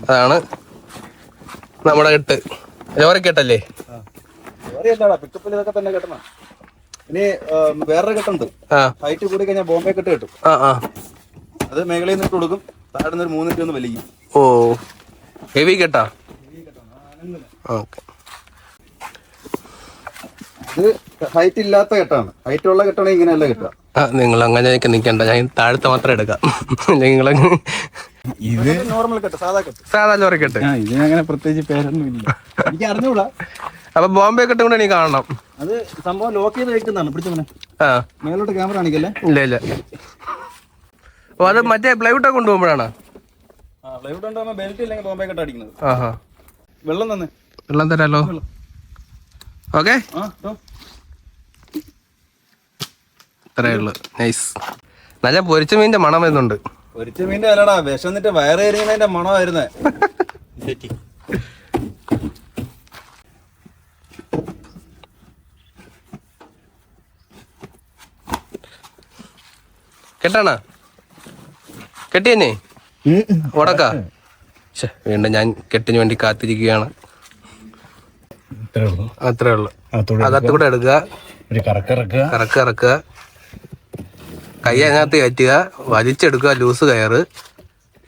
[SPEAKER 2] അതാണ് നമ്മുടെ കെട്ട്. ലോറിക്കെട്ടല്ലേ?
[SPEAKER 1] ഇനി വേറൊരു കെട്ടുണ്ട്. ഹൈറ്റ് കൂടി കഴിഞ്ഞാൽ ബോംബെ കെട്ട് കിട്ടും. അത് മേഖലയിൽ നിന്ന് ഇട്ട് കൊടുക്കും. താഴെ 3 ഇഞ്ച് ഒന്ന് വലിക്കും.
[SPEAKER 2] ഓ, ഹെവി കെട്ടാ. ഓക്കെ.
[SPEAKER 1] ഇത് ഹൈറ്റ് ഇല്ലാത്ത കെട്ടാണ്. ഹൈറ്റ് ഉള്ള കെട്ടാണെങ്കിൽ ഇങ്ങനെയല്ല കെട്ടുക.
[SPEAKER 2] നിങ്ങൾ അങ്ങനെയൊക്കെ നിൽക്കണ്ട, ഞാൻ താഴത്തെ മാത്രം എടുക്കാം. നിങ്ങൾ
[SPEAKER 1] ഇത് നോർമൽ കെട്ട്,
[SPEAKER 2] സാധാ ലോറി കെട്ട്.
[SPEAKER 1] ഇതിനങ്ങനെ പ്രത്യേകിച്ച് പേരൊന്നും ഇല്ല, എനിക്ക് അറിഞ്ഞൂടാ.
[SPEAKER 2] അപ്പൊ ബോംബെ കെട്ടും കൂടെ എനിക്ക് കാണണം.
[SPEAKER 1] അത് സംഭവം ലോക്ക് ചെയ്ത് കഴിക്കുന്നതാണ്. പിടിച്ചോനെ മേലോട്ട് ക്യാമറ കാണിക്കല്ലേ?
[SPEAKER 2] ഇല്ല. ഓ, അത് മറ്റേ പ്ലൈവുഡ് ഒക്കെ കൊണ്ടുപോകുമ്പോഴാണ്.
[SPEAKER 1] പ്ലൈവുഡ് ഉണ്ടാകുമ്പോൾ ബെൽറ്റ് ഇല്ലെങ്കിൽ ബോംബെ കെട്ട് അടിക്കുന്നത്. വെള്ളം തന്നെ,
[SPEAKER 2] വെള്ളം തരാലോ. ഓക്കെ, അത്രേ ഉള്ളു. നൈസ്. നല്ല പൊരിച്ച മീനിന്റെ മണം വരുന്നുണ്ട്.
[SPEAKER 1] പൊരിച്ച മീനിന്റെ അല്ലടാ, വിശന്നിട്ട് വയറേറിയുന്നതിന്റെ മണമായിരുന്നേ.
[SPEAKER 2] കെട്ടാണ കെട്ടി തന്നെ ഉടക്ക. വീണ്ടും ഞാൻ കെട്ടിന് വേണ്ടി കാത്തിരിക്കുകയാണ്. അത്രേ ഉള്ളു. അകത്തുകൂടെ എടുക്കുക, കറക്കുക, കൈ അതിനകത്ത് കയറ്റുക, വലിച്ചെടുക്കുക ലൂസ് കയറ്,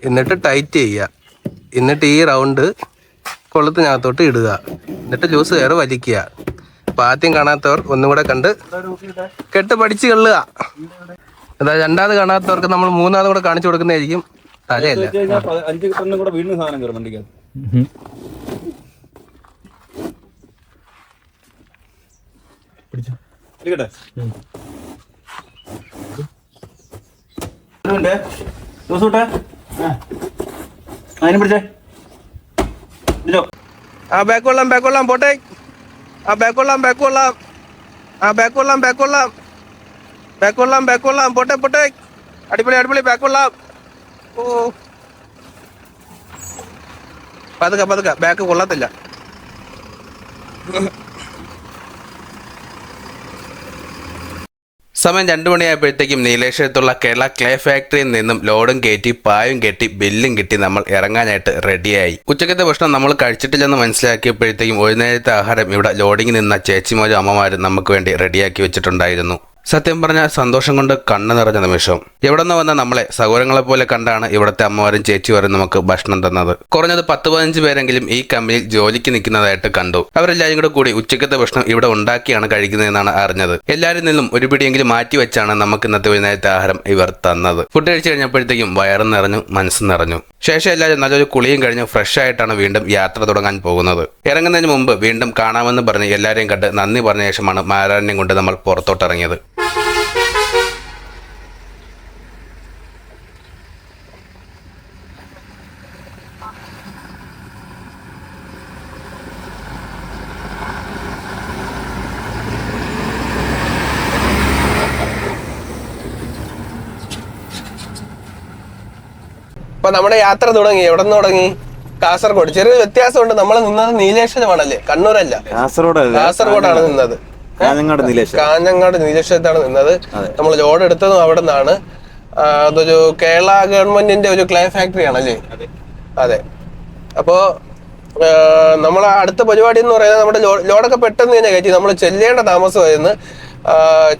[SPEAKER 2] എന്നിട്ട് ടൈറ്റ് ചെയ്യുക, എന്നിട്ട് ഈ റൗണ്ട് കൊളുത്തിനകത്തോട്ട് ഇടുക, എന്നിട്ട് ലൂസ് കയറ് വലിക്കുക, അപ്പൊ ആദ്യം കാണാത്തവർ ഒന്നും കൂടെ കണ്ട് കെട്ട് പഠിച്ച് കൊള്ളുക. അതായത് രണ്ടാമത് കാണാത്തവർക്ക് നമ്മൾ മൂന്നാമത് കൂടെ കാണിച്ചു കൊടുക്കുന്നതായിരിക്കും. തലയല്ല
[SPEAKER 1] 5 ടണ്ണും കൂടെ വീണ്ടും സാധനം കയറും വണ്ടിക്ക്.
[SPEAKER 2] ആ ബാക്ക് കൊള്ളാം പോട്ടെ. ആ ബാക്ക് കൊള്ളാം പോട്ടെ. അടിപൊളി ബാക്ക് കൊള്ളാം. ഓ പതുക്കെ ബാക്ക് കൊള്ളത്തില്ല. സമയം 2 മണിയായപ്പോഴത്തേക്കും നീലേശ്വരത്തുള്ള കേരള ക്ലേ ഫാക്ടറിയിൽ നിന്നും ലോഡും കയറ്റി പായും കെട്ടി ബില്ലും കിട്ടി നമ്മൾ ഇറങ്ങാനായിട്ട് റെഡിയായി. ഉച്ചക്കത്തെ ഭക്ഷണം നമ്മൾ കഴിച്ചിട്ടില്ലെന്ന് മനസ്സിലാക്കിയപ്പോഴത്തേക്കും ഒരു നേരത്തെ ആഹാരം ഇവിടെ ലോഡിങ്ങിൽ നിന്ന ചേച്ചിമാരും അമ്മമാരും നമുക്ക് വേണ്ടി റെഡിയാക്കി വെച്ചിട്ടുണ്ടായിരുന്നു. സത്യം പറഞ്ഞാൽ സന്തോഷം കൊണ്ട് കണ്ണ് നിറഞ്ഞ നിമിഷം. എവിടെ നിന്ന് വന്ന നമ്മളെ സഹോദരങ്ങളെ പോലെ കണ്ടാണ് ഇവിടുത്തെ അമ്മമാരും ചേച്ചിമാരും നമുക്ക് ഭക്ഷണം തന്നത്. കുറഞ്ഞത് 10-15 പേരെങ്കിലും ഈ കമ്പനിയിൽ ജോലിക്ക് നിൽക്കുന്നതായിട്ട് കണ്ടു. അവരെല്ലാവരും കൂടി ഉച്ചക്കത്തെ ഭക്ഷണം ഇവിടെ ഉണ്ടാക്കിയാണ് കഴിക്കുന്നതെന്നാണ് അറിഞ്ഞത്. എല്ലാവരിൽ നിന്നും ഒരു പിടിയെങ്കിലും മാറ്റി വെച്ചാണ് നമുക്ക് ഇന്നത്തെ ഒരു നേരത്തെ ആഹാരം ഇവർ തന്നത്. ഫുഡ് കഴിച്ചു കഴിഞ്ഞപ്പോഴത്തേക്കും വയറും നിറഞ്ഞു, മനസ്സും നിറഞ്ഞു. ശേഷം എല്ലാവരും നല്ലൊരു കുളിയും കഴിഞ്ഞ് ഫ്രഷ് ആയിട്ടാണ് വീണ്ടും യാത്ര തുടങ്ങാൻ പോകുന്നത്. ഇറങ്ങുന്നതിന് മുമ്പ് വീണ്ടും കാണാമെന്ന് പറഞ്ഞ് എല്ലാവരെയും കണ്ട് നന്ദി പറഞ്ഞ ശേഷമാണ് മാരാനെയും കൊണ്ട് നമ്മൾ പുറത്തോട്ടിറങ്ങിയത്. അപ്പൊ നമ്മുടെ യാത്ര തുടങ്ങി. എവിടെ നിന്ന് തുടങ്ങി? കാസർഗോഡ്. ചെറിയൊരു വ്യത്യാസമുണ്ട്. നമ്മൾ നിന്നത് നീലേശ്വരമാണല്ലേ, കണ്ണൂരല്ല. കാസർഗോഡാണ് നിന്നത്. കാഞ്ഞങ്ങാട് നീലേശ്വരത്താണ് നിന്നത്. നമ്മൾ ലോഡ് എടുത്തതും അവിടെ നിന്നാണ്. അതൊരു കേരള ഗവൺമെന്റിന്റെ ഒരു ക്ലേ ഫാക്ടറി ആണല്ലേ? അതെ. അപ്പോ നമ്മളെ അടുത്ത പരിപാടി എന്ന് പറയുന്നത് നമ്മുടെ ലോഡൊക്കെ പെട്ടെന്ന് തന്നെ കയറ്റി. നമ്മൾ ചെല്ലേണ്ട താമസമായിരുന്നു.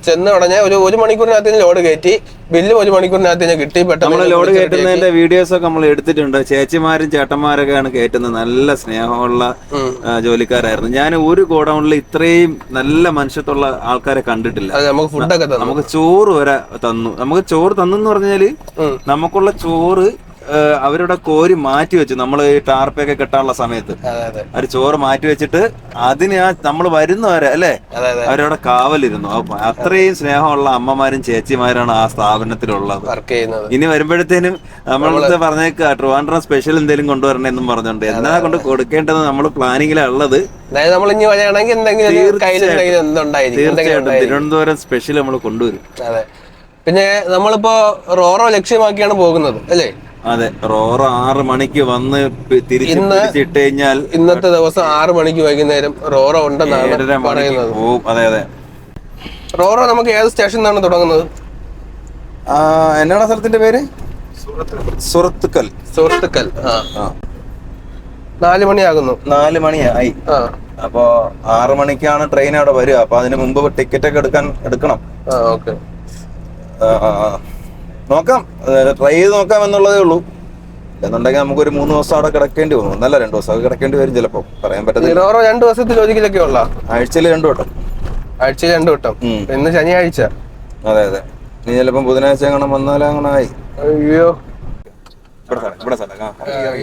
[SPEAKER 2] ചെന്ന് ഉടനെ ഒരു മണിക്കൂറിനകത്ത് ലോഡ് കയറ്റി. ബില്ല് 1 മണിക്കൂറിനകത്ത് കിട്ടി. പെട്ടെന്ന്
[SPEAKER 1] ലോഡ് കയറ്റുന്നതിന്റെ വീഡിയോസ് ഒക്കെ നമ്മൾ എടുത്തിട്ടുണ്ട്. ചേച്ചിമാരും ചേട്ടന്മാരൊക്കെയാണ് കയറ്റുന്നത്. നല്ല സ്നേഹമുള്ള ജോലിക്കാരായിരുന്നു. ഞാൻ ഒരു ഗോഡൌണിൽ ഇത്രയും നല്ല മനുഷ്യത്തുള്ള ആൾക്കാരെ കണ്ടിട്ടില്ല.
[SPEAKER 2] നമുക്ക് ഫുഡൊക്കെ
[SPEAKER 1] നമുക്ക് ചോറ് വരെ തന്നു. നമുക്ക് ചോറ് തന്നെന്ന് പറഞ്ഞാല് നമുക്കുള്ള ചോറ് അവരുടെ കോരി മാറ്റി വെച്ചു. നമ്മൾ ഈ ടാർപ്പൊക്കെ കെട്ടാനുള്ള സമയത്ത് അവര് ചോറ് മാറ്റി വെച്ചിട്ട് അതിന് നമ്മൾ വരുന്നവരെ അല്ലെ അവരവിടെ കാവലിരുന്നു. അത്രയും സ്നേഹമുള്ള അമ്മമാരും ചേച്ചിമാരാണ് ആ സ്ഥാപനത്തിലുള്ളത്. ഇനി വരുമ്പോഴത്തേനും നമ്മളടുത്ത് പറഞ്ഞേക്ക ട്രിവാൻഡ്രം സ്പെഷ്യൽ എന്തെങ്കിലും കൊണ്ടുവരണമെന്നും പറഞ്ഞോണ്ട് എന്നാ കൊണ്ട് കൊടുക്കേണ്ടത് നമ്മൾ പ്ലാനിങ്ങിലാണ് ഉള്ളത്. തീർച്ചയായിട്ടും തിരുവനന്തപുരം സ്പെഷ്യൽ നമ്മൾ കൊണ്ടുവരും.
[SPEAKER 2] പിന്നെ നമ്മളിപ്പോ റോറോ ലക്ഷ്യമാക്കിയാണ് പോകുന്നത് അല്ലേ?
[SPEAKER 1] അതെ. റോറോ 6 മണിക്ക് വന്ന് തിരിച്ചിട്ട് കഴിഞ്ഞാൽ
[SPEAKER 2] ഇന്നത്തെ ദിവസം 6 മണിക്ക് വൈകുന്നേരം റോറോ ഉണ്ടെന്നാണ് പറയുന്നത്.
[SPEAKER 1] അതെ അതെ.
[SPEAKER 2] റോറോ നമുക്ക് ഏത് സ്റ്റേഷനിലാണ് തുടങ്ങുന്നത്?
[SPEAKER 1] എന്നാണ് സ്ഥലത്തിന്റെ പേര്? സുറത്തുക്കൽ.
[SPEAKER 2] 4 മണിയാകുന്നു.
[SPEAKER 1] 4 മണിയായി. അപ്പൊ 6 മണിക്കാണ് ട്രെയിൻ അവിടെ വരിക. അപ്പൊ അതിന് മുമ്പ് ടിക്കറ്റ് ഒക്കെ എടുക്കണം. നോക്കാം, ട്രൈ ചെയ്ത് നോക്കാം എന്നുള്ളതേ ഉള്ളൂ. എന്നുണ്ടെങ്കിൽ നമുക്കൊരു 3 ദിവസം അവിടെ കിടക്കേണ്ടി വന്നു. നല്ല 2 ദിവസം കിടക്കേണ്ടി വരും ചിലപ്പോ, പറയാൻ പറ്റത്തില്ല.
[SPEAKER 2] 2 ദിവസത്തിൽ ഒരിക്കലൊക്കെ ഉള്ള
[SPEAKER 1] ആഴ്ചയിൽ 2 വട്ടം.
[SPEAKER 2] ഇന്ന് ശനിയാഴ്ച.
[SPEAKER 1] അതെ അതെ. നീ ചിലപ്പം ബുധനാഴ്ച അങ്ങനെ വന്നാലങ്ങനെ ആയി.
[SPEAKER 2] അയ്യോ.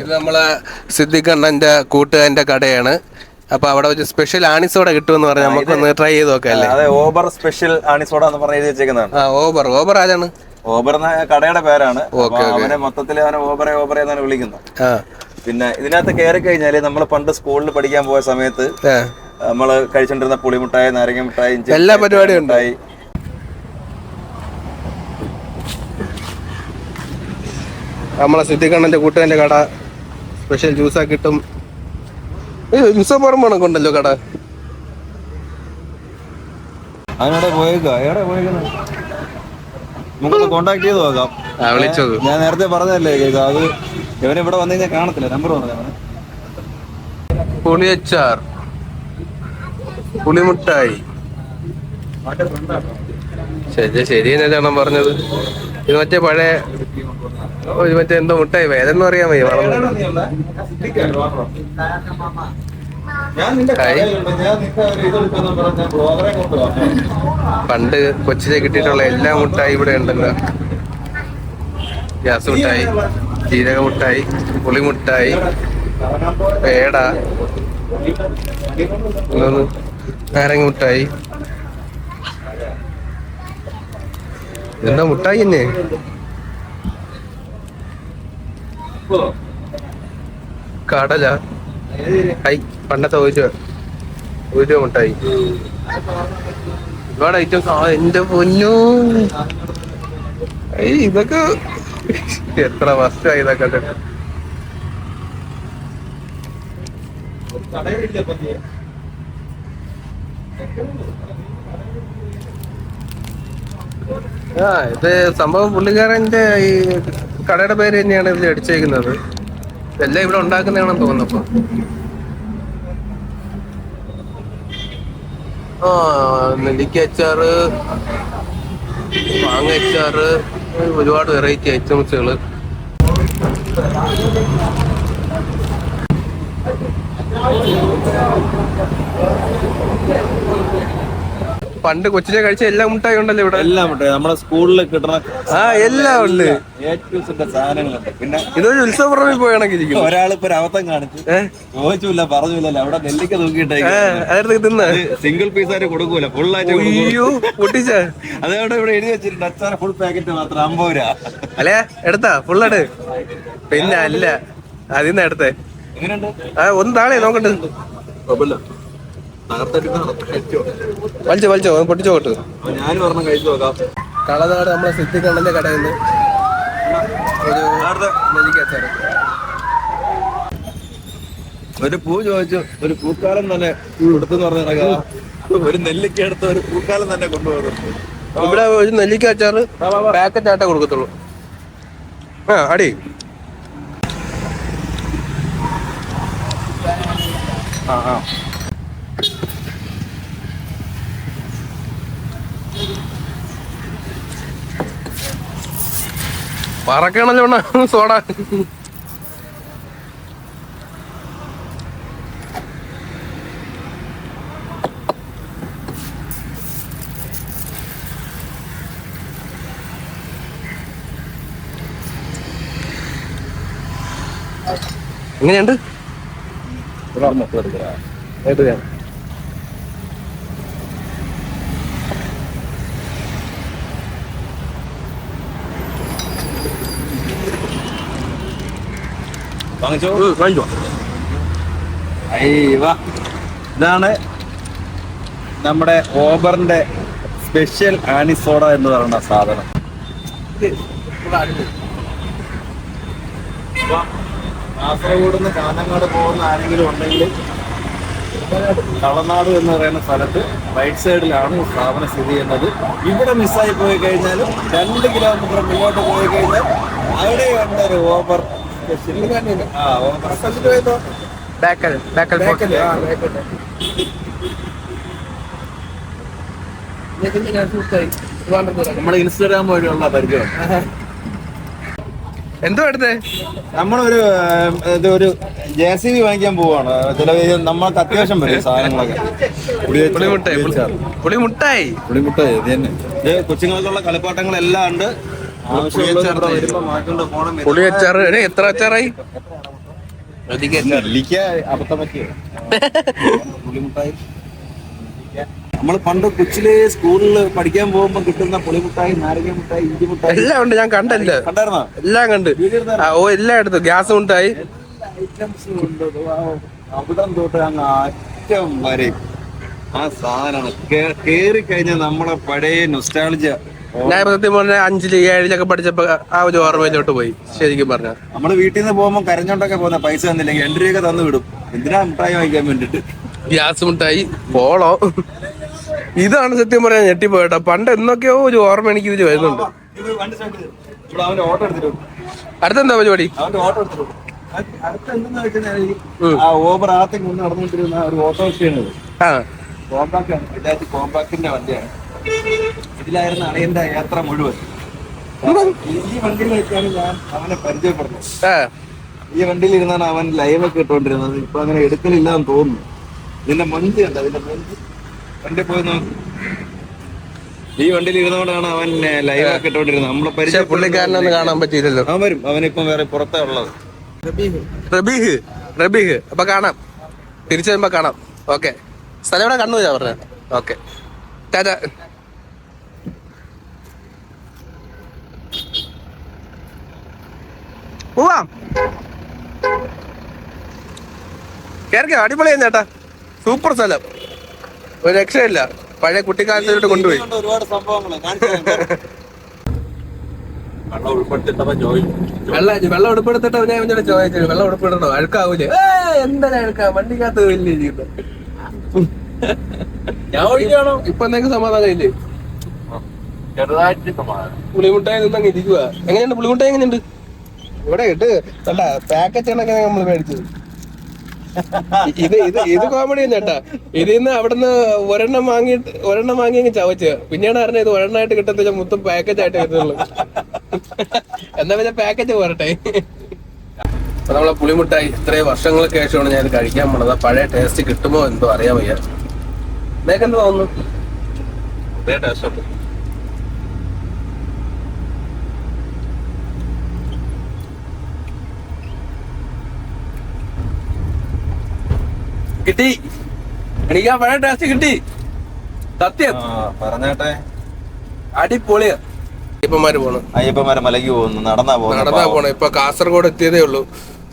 [SPEAKER 2] ഇത് നമ്മളെ സിദ്ദിഖണ്ണന്റെ കൂട്ടുകാരന്റെ കടയാണ്. അപ്പൊ അവിടെ ഒരു സ്പെഷ്യൽ ആണിസോഡ കിട്ടുമെന്ന് പറഞ്ഞാൽ നമുക്കൊന്ന് ട്രൈ ചെയ്ത് നോക്കാം.
[SPEAKER 1] അതെ, ഓബർ സ്പെഷ്യൽ ആണിസോഡ എന്ന് പറഞ്ഞ് എഴുതി വെച്ചേക്കുന്നതാണ്.
[SPEAKER 2] ഓബർ ആരാണ്?
[SPEAKER 1] ഓബർ എന്ന കടയുടെ പേരാണ്. അവനെ മൊത്തത്തിൽ അവനെ ഓബറെ എന്നാണ് വിളിക്കുന്നത്. പിന്നെ ഇതിനകത്ത് കയറി കഴിഞ്ഞാല് നമ്മള് പണ്ട് സ്കൂളിൽ പഠിക്കാൻ പോയ സമയത്ത് നമ്മള് കഴിച്ചോണ്ടിരുന്ന പുളിമുട്ടായി, നാരങ്ങ മിഠായി,
[SPEAKER 2] എല്ലാ പരിപാടിയും ഉണ്ടായി. നമ്മളെ സിദ്ദിഖണ്ണന്റെ കൂട്ടുകാരന്റെ കട സ്പെഷ്യൽ ജ്യൂസാ കിട്ടും. ഉണ്ടല്ലോ കട.
[SPEAKER 1] അതിനോടെ നമുക്കൊന്ന് കോണ്ടാക്ട് ചെയ്ത് നോക്കാം. ഞാൻ നേരത്തെ പറഞ്ഞതല്ലേ അത് ഇവനിവിടെ വന്നു കഴിഞ്ഞാൽ കാണത്തില്ല. നമ്പർ പറഞ്ഞു.
[SPEAKER 2] പുളിയച്ചാർ, പുളിമുട്ടായി. ശരിയെന്നാണ് പറഞ്ഞത്. ഇത് മറ്റേ പഴയ എന്തോ മുട്ടായി, വേദന അറിയാൻ വയ്യ. പണ്ട് കൊച്ചിലെ കിട്ടിയിട്ടുള്ള എല്ലാ മുട്ടായി ഇവിടെ ഉണ്ടല്ലോ. ഗ്യാസ് മുട്ടായി, ജീരക മുട്ടായി, പുളിമുട്ടായി, പേട, നാരങ്ങ മുട്ടായി. എന്താ മുട്ടായി തന്നെ? കടല, പണ്ടത്തെ 1 രൂപ മുട്ടായി. ഒരുപാട് ഐറ്റംസ്. എന്റെ പൊന്നു, ഇതൊക്കെ എത്ര വർഷമായി ഇതൊക്കെ. ഇത് സംഭവം പുള്ളിക്കാരന്റെ ഈ കടയുടെ പേര് തന്നെയാണ് ഇതിൽ അടിച്ചേക്കുന്നത്. എല്ലാം ഇവിടെ ഉണ്ടാക്കുന്നതാണെന്ന് തോന്നുന്നപ്പോ. നെല്ലിക്ക അച്ചാറ്, മാങ്ങ അച്ചാറ്, ഒരുപാട് വെറൈറ്റി ഐറ്റംസുകള്. പണ്ട് കൊച്ചിലെ കഴിച്ച എല്ലാ മുട്ടായി ഉണ്ടല്ലോ ഇവിടെ.
[SPEAKER 1] എല്ലാം മുട്ടായി നമ്മുടെ സ്കൂളിൽ കിട്ടണ
[SPEAKER 2] എല്ലാം ഉണ്ട്.
[SPEAKER 1] സാധനങ്ങളുണ്ട്. പിന്നെ
[SPEAKER 2] ഇതൊരു ഉത്സവപ്പുറമിൽ പോയാണെങ്കിൽ
[SPEAKER 1] ഒരാളിപ്പോ ഒരു അവസ്ഥം കാണിച്ചു, ചോദിച്ചില്ല പറഞ്ഞില്ലല്ലോ, അവിടെ നെല്ലിക്ക തൂക്കിയിട്ടേ
[SPEAKER 2] അതെടുത്ത് തിന്ന
[SPEAKER 1] സിംഗിൾ പീസായിട്ട് കൊടുക്കൂല, ഫുള്ളായിട്ട്
[SPEAKER 2] പൊട്ടിച്ച.
[SPEAKER 1] അതവിടെ ഇവിടെ എഴുതി വെച്ചിട്ടുണ്ട്, അച്ചാറ് ഫുൾ പാക്കറ്റ് മാത്രം 50 രൂപ.
[SPEAKER 2] അല്ലേ, എടുത്താ ഫുള്ളാട്? പിന്നെ അല്ല, അതിന്ന് എടുത്തേ. ഒന്ന് താഴെ നോക്കണ്ട്. വലിച്ചോ പൊട്ടിച്ചോ കൊട്ട്.
[SPEAKER 1] ഞാൻ പറഞ്ഞ കഴിച്ചു നോക്കാം.
[SPEAKER 2] കളനാട് നമ്മളെ സിദ്ധിക്കണ്ണന്റെ കടയിൽ നിന്ന് ഒരു നെല്ലിക്കച്ചാറ്.
[SPEAKER 1] ഒരു പൂ ചോദിച്ചു, ഒരു പൂക്കാലം തന്നെ കൊടുത്തെന്ന് പറഞ്ഞ ഒരു നെല്ലിക്ക എടുത്ത് ഒരു പൂക്കാലം തന്നെ കൊണ്ടുപോകുന്നു.
[SPEAKER 2] ഇവിടെ ഒരു നെല്ലിക്ക അച്ചാറ് പാക്കറ്റ് ആയിട്ടേ കൊടുക്കത്തുള്ളൂ. അടി പറക്കണല്ലോ സോഡ. എങ്ങനെയുണ്ട്?
[SPEAKER 1] ഇതാണ് നമ്മുടെ ഓബറിന്റെ സ്പെഷ്യൽ ആനിസോഡ എന്ന് പറയുന്ന സാധനം. കാസർഗോഡ് നിന്ന് കാഞ്ഞങ്ങാട് പോകുന്ന ആരെങ്കിലും ഉണ്ടെങ്കിൽ കളനാട് എന്ന് പറയുന്ന സ്ഥലത്ത് റൈറ്റ് സൈഡിലാണ് ഈ സ്ഥാപനം സ്ഥിതി ചെയ്യുന്നത്. ഇവിടെ മിസ്സായി പോയി കഴിഞ്ഞാൽ 2 കിലോമീറ്റർ മുന്നോട്ട് പോയി കഴിഞ്ഞാൽ അവിടെ ഉണ്ട് ഒരു ഓബർ സ്പെഷ്യൽ. നമ്മുടെ ഇൻസ്റ്റാഗ്രാം വഴിയുള്ള പരിചയം.
[SPEAKER 2] എന്തോ എടുത്തേ?
[SPEAKER 1] നമ്മളൊരു ഒരു JCB വാങ്ങിക്കാൻ പോവാണ്. ചില നമ്മൾക്ക് അത്യാവശ്യം വരും സാധനങ്ങളൊക്കെ.
[SPEAKER 2] പുളിമുട്ടായി
[SPEAKER 1] ഇത് തന്നെ. കൊച്ചുങ്ങൾക്കുള്ള കളിപ്പാട്ടങ്ങളെല്ലാം ഉണ്ട്.
[SPEAKER 2] പുളിയച്ചാറ് എത്ര അച്ചാറായി?
[SPEAKER 1] നെല്ലിക്ക അബദ്ധം പറ്റിയ പുളിമുട്ടായി. നമ്മൾ പണ്ട് കൊച്ചിലെ സ്കൂളിൽ പഠിക്കാൻ പോകുമ്പോ കിട്ടുന്ന പുളിമുട്ടായി, നാരങ്ങ മുട്ടായി, ഇഞ്ചി മുട്ടായി
[SPEAKER 2] എല്ലാം ഉണ്ട്. ഞാൻ കണ്ടല്ലോ,
[SPEAKER 1] കണ്ടായിരുന്നോ?
[SPEAKER 2] എല്ലാം കണ്ട്. എല്ലാം എടുത്തു. ഗ്യാസ് മുട്ടായി
[SPEAKER 1] ഐറ്റംസ് ഉണ്ട്. അവിടം തൊട്ട് അങ്ങ് അറ്റം വരെ ആ സാധനമാണ്. കേറി കഴിഞ്ഞാൽ നമ്മളെ പഴയ നൊസ്റ്റാൾജിയ.
[SPEAKER 2] ഞാൻ സത്യം പറഞ്ഞ 5ല് 7ലൊക്കെ പഠിച്ചപ്പോ ആ ഒരു ഓർമ്മയിലോട്ട് പോയി. ശരിക്കും പറഞ്ഞ
[SPEAKER 1] നമ്മള് വീട്ടിൽ നിന്ന് പോകുമ്പോ കരഞ്ഞോണ്ടൊക്കെ പോകുന്ന പൈസ തന്നില്ലെങ്കിൽ 2 രൂപ തന്നു വിടും. എന്തിനാ മുട്ടായി വാങ്ങിക്കാൻ വേണ്ടിട്ട്? ഗ്യാസ് മുട്ടായി, പോളോ.
[SPEAKER 2] ഇതാണ് സത്യം പറയാൻ ഞെട്ടിപ്പോയിട്ടോ. പണ്ട് എന്നൊക്കെയോ ഒരു ഓർമ്മ എനിക്ക് ഇതിൽ വരുന്നുണ്ട്. അടുത്തെന്താ പരിപാടി?
[SPEAKER 1] ഓവർ ആദ്യം കൊണ്ട് നടന്നുകൊണ്ടിരുന്ന ഒരു ഓട്ടോറിക്ഷയാണ്. കോമ്പാക്ടിന്റെ വണ്ടിയാണ്. ഇതിലായിരുന്നു അളിയന്റെ യാത്ര മുഴുവൻ. ഈ വണ്ടിയിൽ വെച്ചാണ് ഞാൻ അവനെ പരിചയപ്പെടുന്നത്. ഈ വണ്ടിയിൽ ഇരുന്നാണ് അവൻ ലൈവ് ഒക്കെ ഇട്ടുകൊണ്ടിരുന്നത്. ഇപ്പൊ അങ്ങനെ എടുക്കലില്ലാന്ന് തോന്നുന്നു. ഇതിന്റെ മൊഞ്ച് ഉണ്ട്, അതിന്റെ മൊഞ്ച് വണ്ടി പോയി നോക്ക്. ഈ വണ്ടിയിൽ ഇരുന്നോണ്ടാണ് അവൻ ലൈവ് ഒക്കെ ഇട്ടോണ്ടിരുന്നത്. നമ്മളെ പരിചയം
[SPEAKER 2] പുള്ളിക്കാരനൊന്നും കാണാൻ പറ്റിയില്ലല്ലോ.
[SPEAKER 1] അവൻ വരും, അവനിപ്പം വേറെ പുറത്താ ഉള്ളത്.
[SPEAKER 2] റബീഹ് അപ്പൊ കാണാം, തിരിച്ചു വരുമ്പോ കാണാം. ഓക്കെ, സ്ഥലം ഇവിടെ കണ്ണൂരാ പറഞ്ഞ. ഓക്കെ, ടാറ്റാ. പോവാം, കേറിക്കോ. അടിപൊളിയാ ചേട്ടാ, സൂപ്പർ സ്ഥലം, ഒരു രക്ഷയില്ല. പഴയ കുട്ടിക്കാലത്തിലോട്ട് കൊണ്ടുപോയി.
[SPEAKER 1] ഒരുപാട് സംഭവങ്ങൾ
[SPEAKER 2] വെള്ളം ഉടുപ്പെടുത്തിട്ട് ഞാൻ ചോദിച്ചു, വെള്ളം ഉടുപ്പിടണോ, അഴുക്കാവൂലേ? എന്താ അഴുക്കാ, വണ്ടിക്കകത്ത് വലിയ ജീവിതം. ഞാൻ ഒഴിക്കാണോ ഇപ്പൊ എന്തെങ്കിലും സമാധാനം ഇല്ലേ? പുളിമുട്ടായി നിന്നങ്ങ് ഇരിക്കുക. എങ്ങനെയുണ്ട് പുളിമുട്ടായി, എങ്ങനെയുണ്ട്? ഇവിടെ ഇട്ട് അല്ല പാക്കറ്റ് കണക്കെ നമ്മള് മേടിച്ചത്. ഇത് കോമഡി ചേട്ടാ. ഇതിന്ന് അവിടുന്ന് ഒരെണ്ണം വാങ്ങി ചവച്ച്, പിന്നീട് അറിഞ്ഞ ഇത് ഒരെണ്ണമായിട്ട് കിട്ടത്തില്ല, മൊത്തം പാക്കറ്റ് ആയിട്ട് കിട്ടുള്ളൂ. എന്നാ പിന്നെ പാക്കറ്റ് പോരട്ടെ. അപ്പൊ നമ്മളെ പുളിമുട്ടായി ഇത്രയും വർഷങ്ങൾക്ക് ശേഷമാണ് ഞാൻ ഇത് കഴിക്കാൻ പോണത്. പഴയ ടേസ്റ്റ് കിട്ടുമോ എന്തോ അറിയാൻ വയ്യ. നിനക്ക് എന്ത് തോന്നുന്നു? കിട്ടി, എനിക്ക് ആ പഴയ ടേസ്റ്റ് കിട്ടി, സത്യം
[SPEAKER 1] പറഞ്ഞേട്ടെ.
[SPEAKER 2] അടിപൊളിയാ. അയ്യപ്പന്മാര് പോണു,
[SPEAKER 1] അയ്യപ്പന്മാരെ മലയ്ക്ക് പോകുന്നു, നടന്നാ
[SPEAKER 2] പോണേ. ഇപ്പൊ കാസർഗോഡ് എത്തിയതേ ഉള്ളൂ.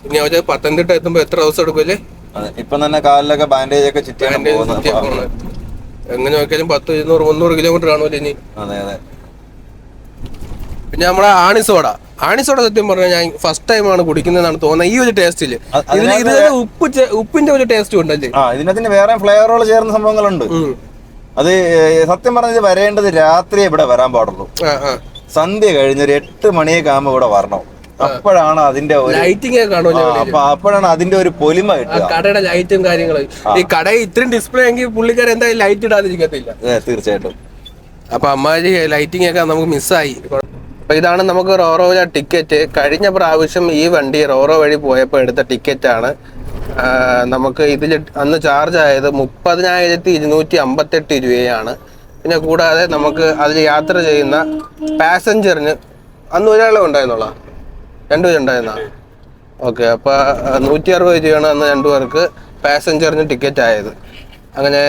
[SPEAKER 2] ഇനി അവര് പത്തനംതിട്ട എത്തുമ്പോ എത്ര ദിവസം എടുക്കൂല്ലേ?
[SPEAKER 1] ഇപ്പൊ തന്നെ കാലിലൊക്കെ ബാൻഡേജ് ഒക്കെ ചുറ്റിയാണ്
[SPEAKER 2] എങ്ങനെ നോക്കിയാലും 10, 200, 300 കിലോമീറ്റർ കാണൂല്ലേ ഇനി.
[SPEAKER 1] അതെ അതെ.
[SPEAKER 2] പിന്നെ നമ്മളെ ആണിസോട സത്യം പറഞ്ഞാൽ ഞാൻ ഫസ്റ്റ് ടൈം ആണ് കുടിക്കുന്നതാണ് തോന്നുന്നത്. ഈ ഒരു ടേസ്റ്റില് ഉപ്പിന്റെ ഒരു ടേസ്റ്റ് ഉണ്ടല്ലേ?
[SPEAKER 1] ഇതിനകത്തിന് വേറെ ഫ്ലേവറുകൾ ചേർന്ന സംഭവങ്ങളുണ്ട്. അത് സത്യം പറഞ്ഞത് വരേണ്ടത് രാത്രി ഇവിടെ വരാൻ പാടുള്ളൂ. സന്ധ്യ കഴിഞ്ഞൊരു 8 മണിയൊക്കെ ആകുമ്പോ ഇവിടെ വരണം. അപ്പോഴാണ് അതിന്റെ
[SPEAKER 2] ലൈറ്റിംഗ്
[SPEAKER 1] അപ്പോഴാണ് അതിന്റെ ഒരു പൊലിമ കിട്ടുക.
[SPEAKER 2] കടയുടെ ലൈറ്റും കാര്യങ്ങളും. ഈ കടയിൽ ഇത്രയും ഡിസ്പ്ലേ എങ്കിൽ പുള്ളിക്കാർ എന്തായാലും ലൈറ്റ് ഇടാതിരിക്കത്തില്ല.
[SPEAKER 1] തീർച്ചയായിട്ടും.
[SPEAKER 2] അപ്പൊ അമ്മാരി ലൈറ്റിംഗ് ഒക്കെ നമുക്ക് മിസ്സായി. അപ്പൊ ഇതാണ് നമുക്ക് റോറോയിലെ ടിക്കറ്റ്. കഴിഞ്ഞ പ്രാവശ്യം ഈ വണ്ടി റോറോ വഴി പോയപ്പോൾ എടുത്ത ടിക്കറ്റാണ്. നമുക്ക് ഇതിൽ അന്ന് ചാർജ് ആയത് 30,258 രൂപയാണ്. പിന്നെ കൂടാതെ നമുക്ക് അതിൽ യാത്ര ചെയ്യുന്ന പാസഞ്ചറിന് അന്ന് ഒരാളെ ഉണ്ടായിരുന്നുള്ള, 2 പേരുണ്ടായിരുന്ന. ഓക്കെ, അപ്പൊ 160 രൂപയാണ് അന്ന് 2 പേർക്ക് പാസഞ്ചറിന് ടിക്കറ്റ് ആയത്. അങ്ങനെ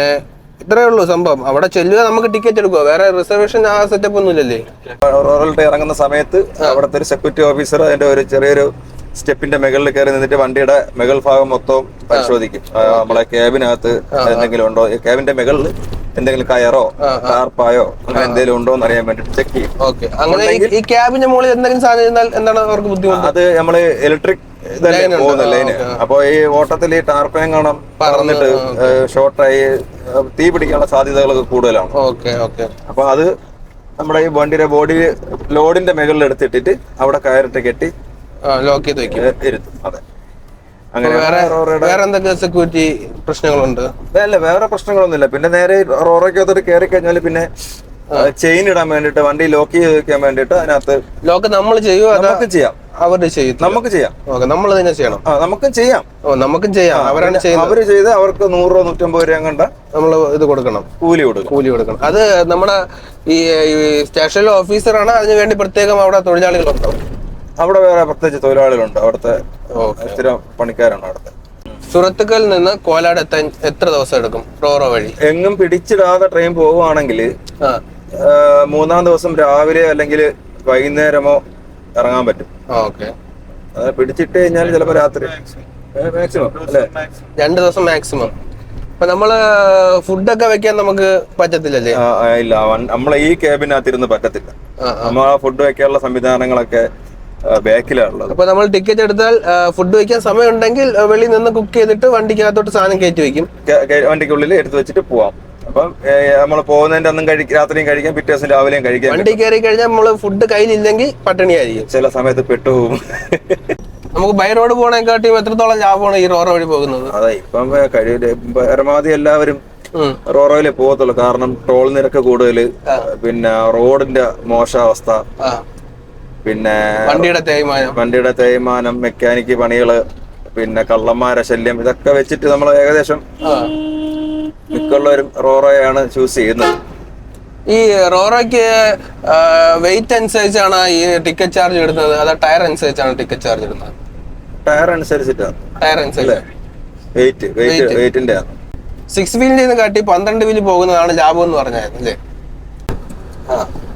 [SPEAKER 2] ഇത്രയേ ഉള്ളൂ സംഭവം. അവിടെ ചെല്ലുക, നമുക്ക് ടിക്കറ്റ് എടുക്കുക, വേറെ റിസർവേഷൻ ആ സെറ്റപ്പ് ഒന്നും ഇല്ലല്ലേ.
[SPEAKER 1] റോറോയിലോട്ട് ഇറങ്ങുന്ന സമയത്ത് അവിടുത്തെ ഒരു സെക്യൂരിറ്റി ഓഫീസർ അതിന്റെ ഒരു ചെറിയൊരു സ്റ്റെപ്പിന്റെ മുകളിൽ കയറി നിന്നിട്ട് വണ്ടിയുടെ മുകൾ ഭാഗം മൊത്തം പരിശോധിക്കും. നമ്മളെ ക്യാബിനകത്ത് എന്തെങ്കിലും ഉണ്ടോ, ക്യാബിന്റെ മുകളിൽ എന്തെങ്കിലും കയറോ ടാർപ്പായോ അങ്ങനെ എന്തെങ്കിലും ഉണ്ടോ എന്ന് അറിയാൻ വേണ്ടി ചെക്ക് ചെയ്യും.
[SPEAKER 2] ഓക്കെ, അങ്ങനെ ഈ ക്യാബിന്റെ മുകളിൽ എന്തെങ്കിലും സാധനം ഇരുന്നാൽ എന്താണ് അവർക്ക് ബുദ്ധിമുട്ട്?
[SPEAKER 1] അത് നമ്മള് ഇലക്ട്രിക് ഇതല്ലേ പോകുന്ന ലൈന്. അപ്പൊ ഈ ഓട്ടത്തിൽ ഈ ടാർപ്പയും കാണാം പറന്നിട്ട് ഷോർട്ടായി തീ പിടിക്കാനുള്ള സാധ്യതകളൊക്കെ കൂടുതലാണ്. അപ്പൊ അത് നമ്മുടെ ഈ വണ്ടിയുടെ ബോഡി ലോഡിന്റെ മുകളിൽ എടുത്തിട്ടിട്ട് അവിടെ കയറിട്ട് കെട്ടി
[SPEAKER 2] ലോക്ക് ചെയ്ത്
[SPEAKER 1] ഇരുത്തും. അതെ, അങ്ങനെ
[SPEAKER 2] വേറെ എന്തൊക്കെ സെക്യൂരിറ്റി പ്രശ്നങ്ങളുണ്ട്?
[SPEAKER 1] അല്ല, വേറെ പ്രശ്നങ്ങളൊന്നുമില്ല. പിന്നെ നേരെ റോറോക്കകത്തോട്ട് കയറി കഴിഞ്ഞാൽ പിന്നെ ചെയിൻ ഇടാൻ വേണ്ടിട്ട്, വണ്ടി ലോക്ക് ചെയ്ത് വെക്കാൻ വേണ്ടിട്ട് അതിനകത്ത്
[SPEAKER 2] ലോക്ക് നമ്മൾ ചെയ്യുമോ?
[SPEAKER 1] നമുക്ക് ചെയ്യാം,
[SPEAKER 2] അവര് ചെയ്യും,
[SPEAKER 1] നമുക്ക് ചെയ്യാം.
[SPEAKER 2] നമ്മൾ തന്നെ ചെയ്യണം.
[SPEAKER 1] നമുക്കും ചെയ്യാം,
[SPEAKER 2] നമുക്കും ചെയ്യാം. അവരാണ് ചെയ്യുന്നത്.
[SPEAKER 1] അവര് ചെയ്ത് അവർക്ക് 100 രൂപ 150 രൂപ കണ്ട
[SPEAKER 2] നമ്മള് ഇത് കൊടുക്കണം, കൂലി കൊടുക്കണം. അത് നമ്മുടെ ഈ സ്റ്റേഷനിലെ ഓഫീസറാണ് അതിന് വേണ്ടി പ്രത്യേകം അവിടെ തൊഴിലാളികളുണ്ടോ?
[SPEAKER 1] അവിടെ വേറെ പ്രത്യേകിച്ച് തൊഴിലാളികളുണ്ട്, അവിടുത്തെ സ്ഥിരം പണിക്കാരാണ് അവിടുത്തെ.
[SPEAKER 2] സുറത്തുക്കൽ നിന്ന് കോലാട് എത്താൻ എത്ര ദിവസം എടുക്കും റോറോ വഴി?
[SPEAKER 1] എങ്ങും പിടിച്ചിടാതെ ട്രെയിൻ പോവുകയാണെങ്കിൽ 3-ാം ദിവസം രാവിലെ അല്ലെങ്കിൽ വൈകുന്നേരമോ ഇറങ്ങാൻ പറ്റും. അത് പിടിച്ചിട്ട് കഴിഞ്ഞാൽ ചിലപ്പോ രാത്രി മാക്സിമം അല്ലെ
[SPEAKER 2] 2 ദിവസം മാക്സിമം. അപ്പൊ നമ്മള് ഫുഡൊക്കെ വെക്കാൻ നമുക്ക് പറ്റത്തില്ലല്ലേ?
[SPEAKER 1] ഇല്ല, നമ്മളെ ഈ ക്യാബിനകത്തിരുന്ന് പറ്റത്തില്ല. നമ്മൾ ഫുഡ് വെക്കാനുള്ള സംവിധാനങ്ങളൊക്കെ ബാക്കിലാണുള്ളത്.
[SPEAKER 2] അപ്പൊ നമ്മൾ ടിക്കറ്റ് എടുത്താൽ ഫുഡ് വെക്കാൻ സമയം ഉണ്ടെങ്കിൽ വെളിയിൽ നിന്ന് കുക്ക് ചെയ്തിട്ട് വണ്ടിക്കകത്തോട്ട് സാധനം കയറ്റി വെക്കും,
[SPEAKER 1] വണ്ടിക്കുള്ളിൽ എടുത്തു വെച്ചിട്ട് പോവാം. അപ്പം നമ്മൾ പോകുന്നതിന്റെ അന്നും രാത്രിയും കഴിക്കാം, പിറ്റേ ദിവസം രാവിലെയും കഴിക്കാം.
[SPEAKER 2] വണ്ടി കയറി കഴിഞ്ഞാൽ നമ്മള് ഫുഡ് കയ്യിലില്ലെങ്കിൽ പട്ടിണിയായിരിക്കും,
[SPEAKER 1] ചില സമയത്ത് പെട്ടുപോകും.
[SPEAKER 2] നമുക്ക് ബൈ റോഡ് പോകണേക്കാട്ടിയും എത്രത്തോളം ലാഭമാണ് ഈ റോറോ വഴി പോകുന്നത്?
[SPEAKER 1] അതെ, ഇപ്പം പരമാവധി എല്ലാവരും റോറോയിലേ പോകത്തുള്ളൂ. കാരണം ടോൾ നിരക്ക് കൂടുതല്, പിന്നെ റോഡിന്റെ മോശാവസ്ഥ, പിന്നെ വണ്ടിയുടെ തേയ്മാനം, മെക്കാനിക്ക് പണികള്, പിന്നെ കള്ളന്മാരെ ശല്യം, ഇതൊക്കെ വെച്ചിട്ട് നമ്മൾ ഏകദേശം മിക്കുള്ളവരും റോറോയാണ് ചൂസ് ചെയ്യുന്നത്.
[SPEAKER 2] ഈ റോറോയ്ക്ക് വെയിറ്റ് അനുസരിച്ചാണ് ഈ ടിക്കറ്റ് ചാർജ് ഇടുന്നത്, അതോ ടയർ അനുസരിച്ചാണ് ടിക്കറ്റ് ചാർജ് ഇടുന്നത്?
[SPEAKER 1] ടയർ അനുസരിച്ചിട്ടാണ്.
[SPEAKER 2] ടയർ അനുസരിച്ച്
[SPEAKER 1] വെയിറ്റിന്റെ
[SPEAKER 2] 6 വീലിൽ നിന്ന് കാട്ടി 12 വീല് പോകുന്നതാണ് ലാഭം എന്ന് പറഞ്ഞായിരുന്നു അല്ലേ?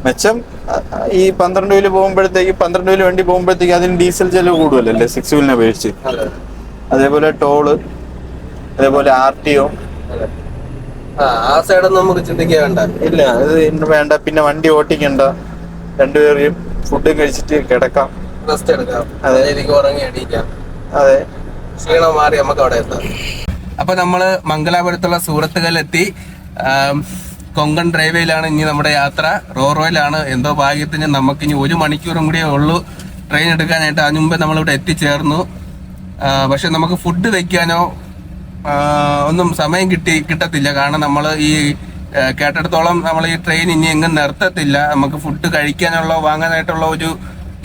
[SPEAKER 1] മെച്ചം ഈ 12 വീല് പോകുമ്പോഴത്തേക്ക് 12 വീല് വണ്ടി പോകുമ്പോഴത്തേക്ക് അതിന് ഡീസൽ ചെലവ് കൂടുതലല്ലേ 6 വീലിനെ അപേക്ഷിച്ച്. അതേപോലെ ടോള്, അതേപോലെ RTO.
[SPEAKER 2] ആ സൈഡൊന്നും നമുക്ക് ചിന്തിക്കാൻ വേണ്ട.
[SPEAKER 1] ഇല്ല, അത് വേണ്ട. പിന്നെ വണ്ടി ഓട്ടിക്കണ്ട, രണ്ടുപേരെയും ഫുഡ് കഴിച്ചിട്ട് കിടക്കാം,
[SPEAKER 2] റെസ്റ്റ് എടുക്കാം, എനിക്ക് ഉറങ്ങി അടിക്കാം.
[SPEAKER 1] അതെ,
[SPEAKER 2] ക്ഷീണം മാറി നമുക്ക് അവിടെ എത്താം. അപ്പൊ നമ്മള് മംഗലാപുരത്തുള്ള സൂറത്തുകലെത്തി. കൊങ്കൺ റെയിൽവേയിലാണ് ഇനി നമ്മുടെ യാത്ര. റോറോയിലാണ്. എന്തോ ഭാഗ്യത്തിന് നമുക്കിനി 1 മണിക്കൂറും കൂടിയേ ഉള്ളൂ ട്രെയിൻ എടുക്കാനായിട്ട്. അതിന് മുമ്പേ നമ്മളിവിടെ എത്തിച്ചേർന്നു. പക്ഷെ നമുക്ക് ഫുഡ് വെക്കാനോ ഒന്നും സമയം കിട്ടത്തില്ല. കാരണം നമ്മൾ ഈ കേട്ടിടത്തോളം നമ്മൾ ഈ ട്രെയിൻ ഇനി എങ്ങും നിർത്തത്തില്ല. നമുക്ക് ഫുഡ് കഴിക്കാനുള്ള വാങ്ങാനായിട്ടുള്ള ഒരു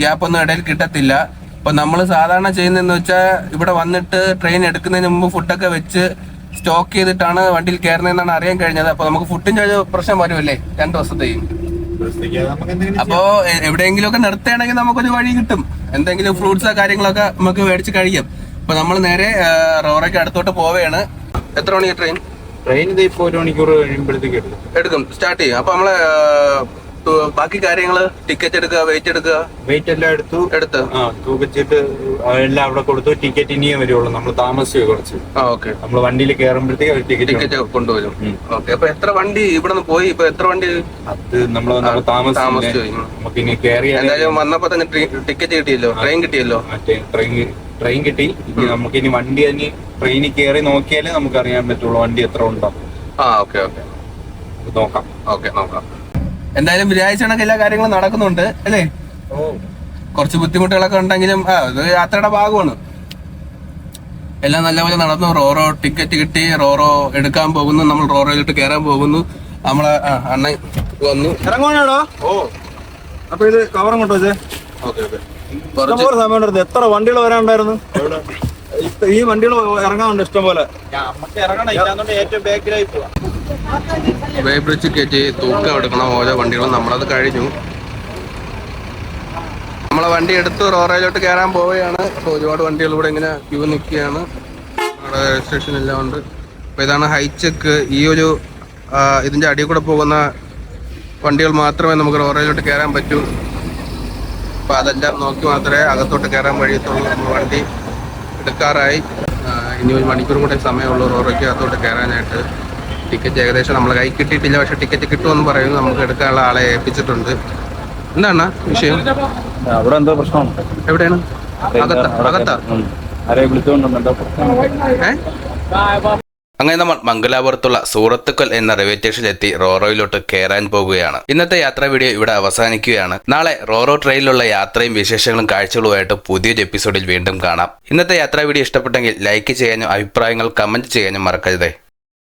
[SPEAKER 2] ഗ്യാപ്പൊന്നും ഇടയിൽ കിട്ടത്തില്ല. അപ്പൊ നമ്മൾ സാധാരണ ചെയ്യുന്നതെന്ന് വെച്ചാൽ ഇവിടെ വന്നിട്ട് ട്രെയിൻ എടുക്കുന്നതിന് മുമ്പ് ഫുഡൊക്കെ വെച്ച് സ്റ്റോക്ക് ചെയ്തിട്ടാണ് വണ്ടിയിൽ കയറുന്നതെന്നാണ് അറിയാൻ കഴിഞ്ഞത്. അപ്പൊ നമുക്ക് ഫുഡിന്റെ ഒരു പ്രശ്നം വരുമല്ലേ 2 ദിവസത്തെയും. അപ്പോ എവിടെയെങ്കിലും ഒക്കെ നിർത്തുകയാണെങ്കിൽ നമുക്കൊരു വഴി കിട്ടും. എന്തെങ്കിലും ഫ്രൂട്ട്സോ കാര്യങ്ങളൊക്കെ നമുക്ക് മേടിച്ച് കഴിക്കാം. അപ്പൊ നമ്മൾ നേരെ റോറയ്ക്ക് അടുത്തോട്ട് പോവുകയാണ്. എത്ര മണിക്ക് ട്രെയിൻ
[SPEAKER 1] ഇതിപ്പോ 1 മണിക്കൂർ കഴിയുമ്പോഴത്തേക്ക്
[SPEAKER 2] എടുക്കും, സ്റ്റാർട്ട് ചെയ്യും. അപ്പൊ നമ്മള് ബാക്കി കാര്യങ്ങള് ടിക്കറ്റ് എടുക്കുക, വെയിറ്റ്
[SPEAKER 1] എല്ലാം എടുത്ത് തൂക്കിച്ചിട്ട് എല്ലാം അവിടെ കൊടുത്തു. ടിക്കറ്റ് ഇനിയും വരുള്ളൂ, നമ്മൾ താമസിച്ചു കുറച്ച്. നമ്മൾ വണ്ടിയിൽ കയറുമ്പോഴത്തേക്ക് ടിക്കറ്റ്
[SPEAKER 2] കൊണ്ടുവരും. അപ്പൊ എത്ര വണ്ടി ഇവിടെ നിന്ന് പോയി? ഇപ്പൊ എത്ര വണ്ടി?
[SPEAKER 1] അത് നമ്മൾ താമസിച്ചു. നമുക്ക് ഇനി കയറി
[SPEAKER 2] എന്തായാലും വന്നപ്പോ തന്നെ ടിക്കറ്റ് കിട്ടിയല്ലോ, ട്രെയിൻ കിട്ടിയല്ലോ.
[SPEAKER 1] ട്രെയിൻ കിട്ടി. നമുക്ക് ഇനി വണ്ടി തന്നെ ട്രെയിനിൽ കയറി നോക്കിയാലേ നമുക്ക് അറിയാൻ പറ്റുള്ളൂ വണ്ടി എത്ര ഉണ്ടോ.
[SPEAKER 2] നോക്കാം. എന്തായാലും വിചാരിച്ച കണക്ക് എല്ലാ കാര്യങ്ങളും നടക്കുന്നുണ്ട് അല്ലേ? കുറച്ച് ബുദ്ധിമുട്ടുകളൊക്കെ ഉണ്ടെങ്കിലും ഇത് യാത്രയുടെ ഭാഗമാണ്. എല്ലാം നല്ലപോലെ നടന്നു. റോറോ ടിക്കറ്റ് കിട്ടി, റോറോ എടുക്കാൻ പോകുന്നു. നമ്മൾ റോറോയിലോട്ട് കയറാൻ പോകുന്നു. നമ്മളെ അണ്ണൻ വന്നു.
[SPEAKER 1] ഇറങ്ങുവാണോ? അപ്പൊ ഇത് കവറും കൊണ്ടോ? സമയം എത്ര വണ്ടികൾ വരാനുണ്ടായിരുന്നു? ഈ വണ്ടികൾ ഇറങ്ങാനുണ്ട് ഇഷ്ടം പോലെ. ഏറ്റവും ബാക്കിലായി പോവാ.
[SPEAKER 2] വേ ബ്രിഡ്ജ് കയറ്റി തൂക്കം എടുക്കണം ഓരോ വണ്ടികളും. നമ്മളത് കഴിഞ്ഞു. നമ്മളെ വണ്ടി എടുത്ത് റോറയിലോട്ട് കയറാൻ പോവുകയാണ്. അപ്പോൾ ഒരുപാട് വണ്ടികൾ ഇവിടെ ഇങ്ങനെ ക്യൂ നിൽക്കുകയാണ്. അവിടെ രജിസ്ട്രേഷൻ എല്ലാം ഉണ്ട്. അപ്പോൾ ഇതാണ് ഹൈച്ചെക്ക്. ഈ ഒരു ഇതിൻ്റെ അടിയിൽ കൂടെ പോകുന്ന വണ്ടികൾ മാത്രമേ നമുക്ക് റോറയിലോട്ട് കയറാൻ പറ്റൂ. അപ്പോൾ അതെല്ലാം നോക്കി മാത്രമേ അകത്തോട്ട് കയറാൻ കഴിയത്തുള്ളൂ. നമ്മൾ വണ്ടി എടുക്കാറായി. ഇനി 1 മണിക്കൂറും കൂടെ സമയമുള്ളൂ റോറയ്ക്ക് അകത്തോട്ട് കയറാനായിട്ട്. ടിക്കറ്റ് ഏകദേശം നമ്മളെ കൈ കിട്ടിയിട്ടില്ല, പക്ഷെ ടിക്കറ്റ് കിട്ടുമെന്ന് പറയുന്നു. നമുക്ക് എടുക്കാനുള്ള ആളെ ഏൽപ്പിച്ചിട്ടുണ്ട്. എന്താണ് വിഷയം?
[SPEAKER 1] അവിടെ എന്തോ പ്രശ്നമാണ്.
[SPEAKER 2] എവിടെയാണ്? അകത്താ. അങ്ങനെ നമ്മൾ മംഗലാപുരത്തുള്ള സൂറത്തുക്കൽ എന്ന റെയിൽവേ സ്റ്റേഷനിലെത്തി റോറോയിലോട്ട് കയറാൻ പോകുകയാണ്. ഇന്നത്തെ യാത്രാ വീഡിയോ ഇവിടെ അവസാനിക്കുകയാണ്. നാളെ റോറോ ട്രെയിനിലുള്ള യാത്രയും വിശേഷങ്ങളും കാഴ്ചകളുമായിട്ട് പുതിയൊരു എപ്പിസോഡിൽ വീണ്ടും കാണാം. ഇന്നത്തെ യാത്രാ വീഡിയോ ഇഷ്ടപ്പെട്ടെങ്കിൽ ലൈക്ക് ചെയ്യാനും അഭിപ്രായങ്ങൾ കമന്റ് ചെയ്യാനും മറക്കരുതേ.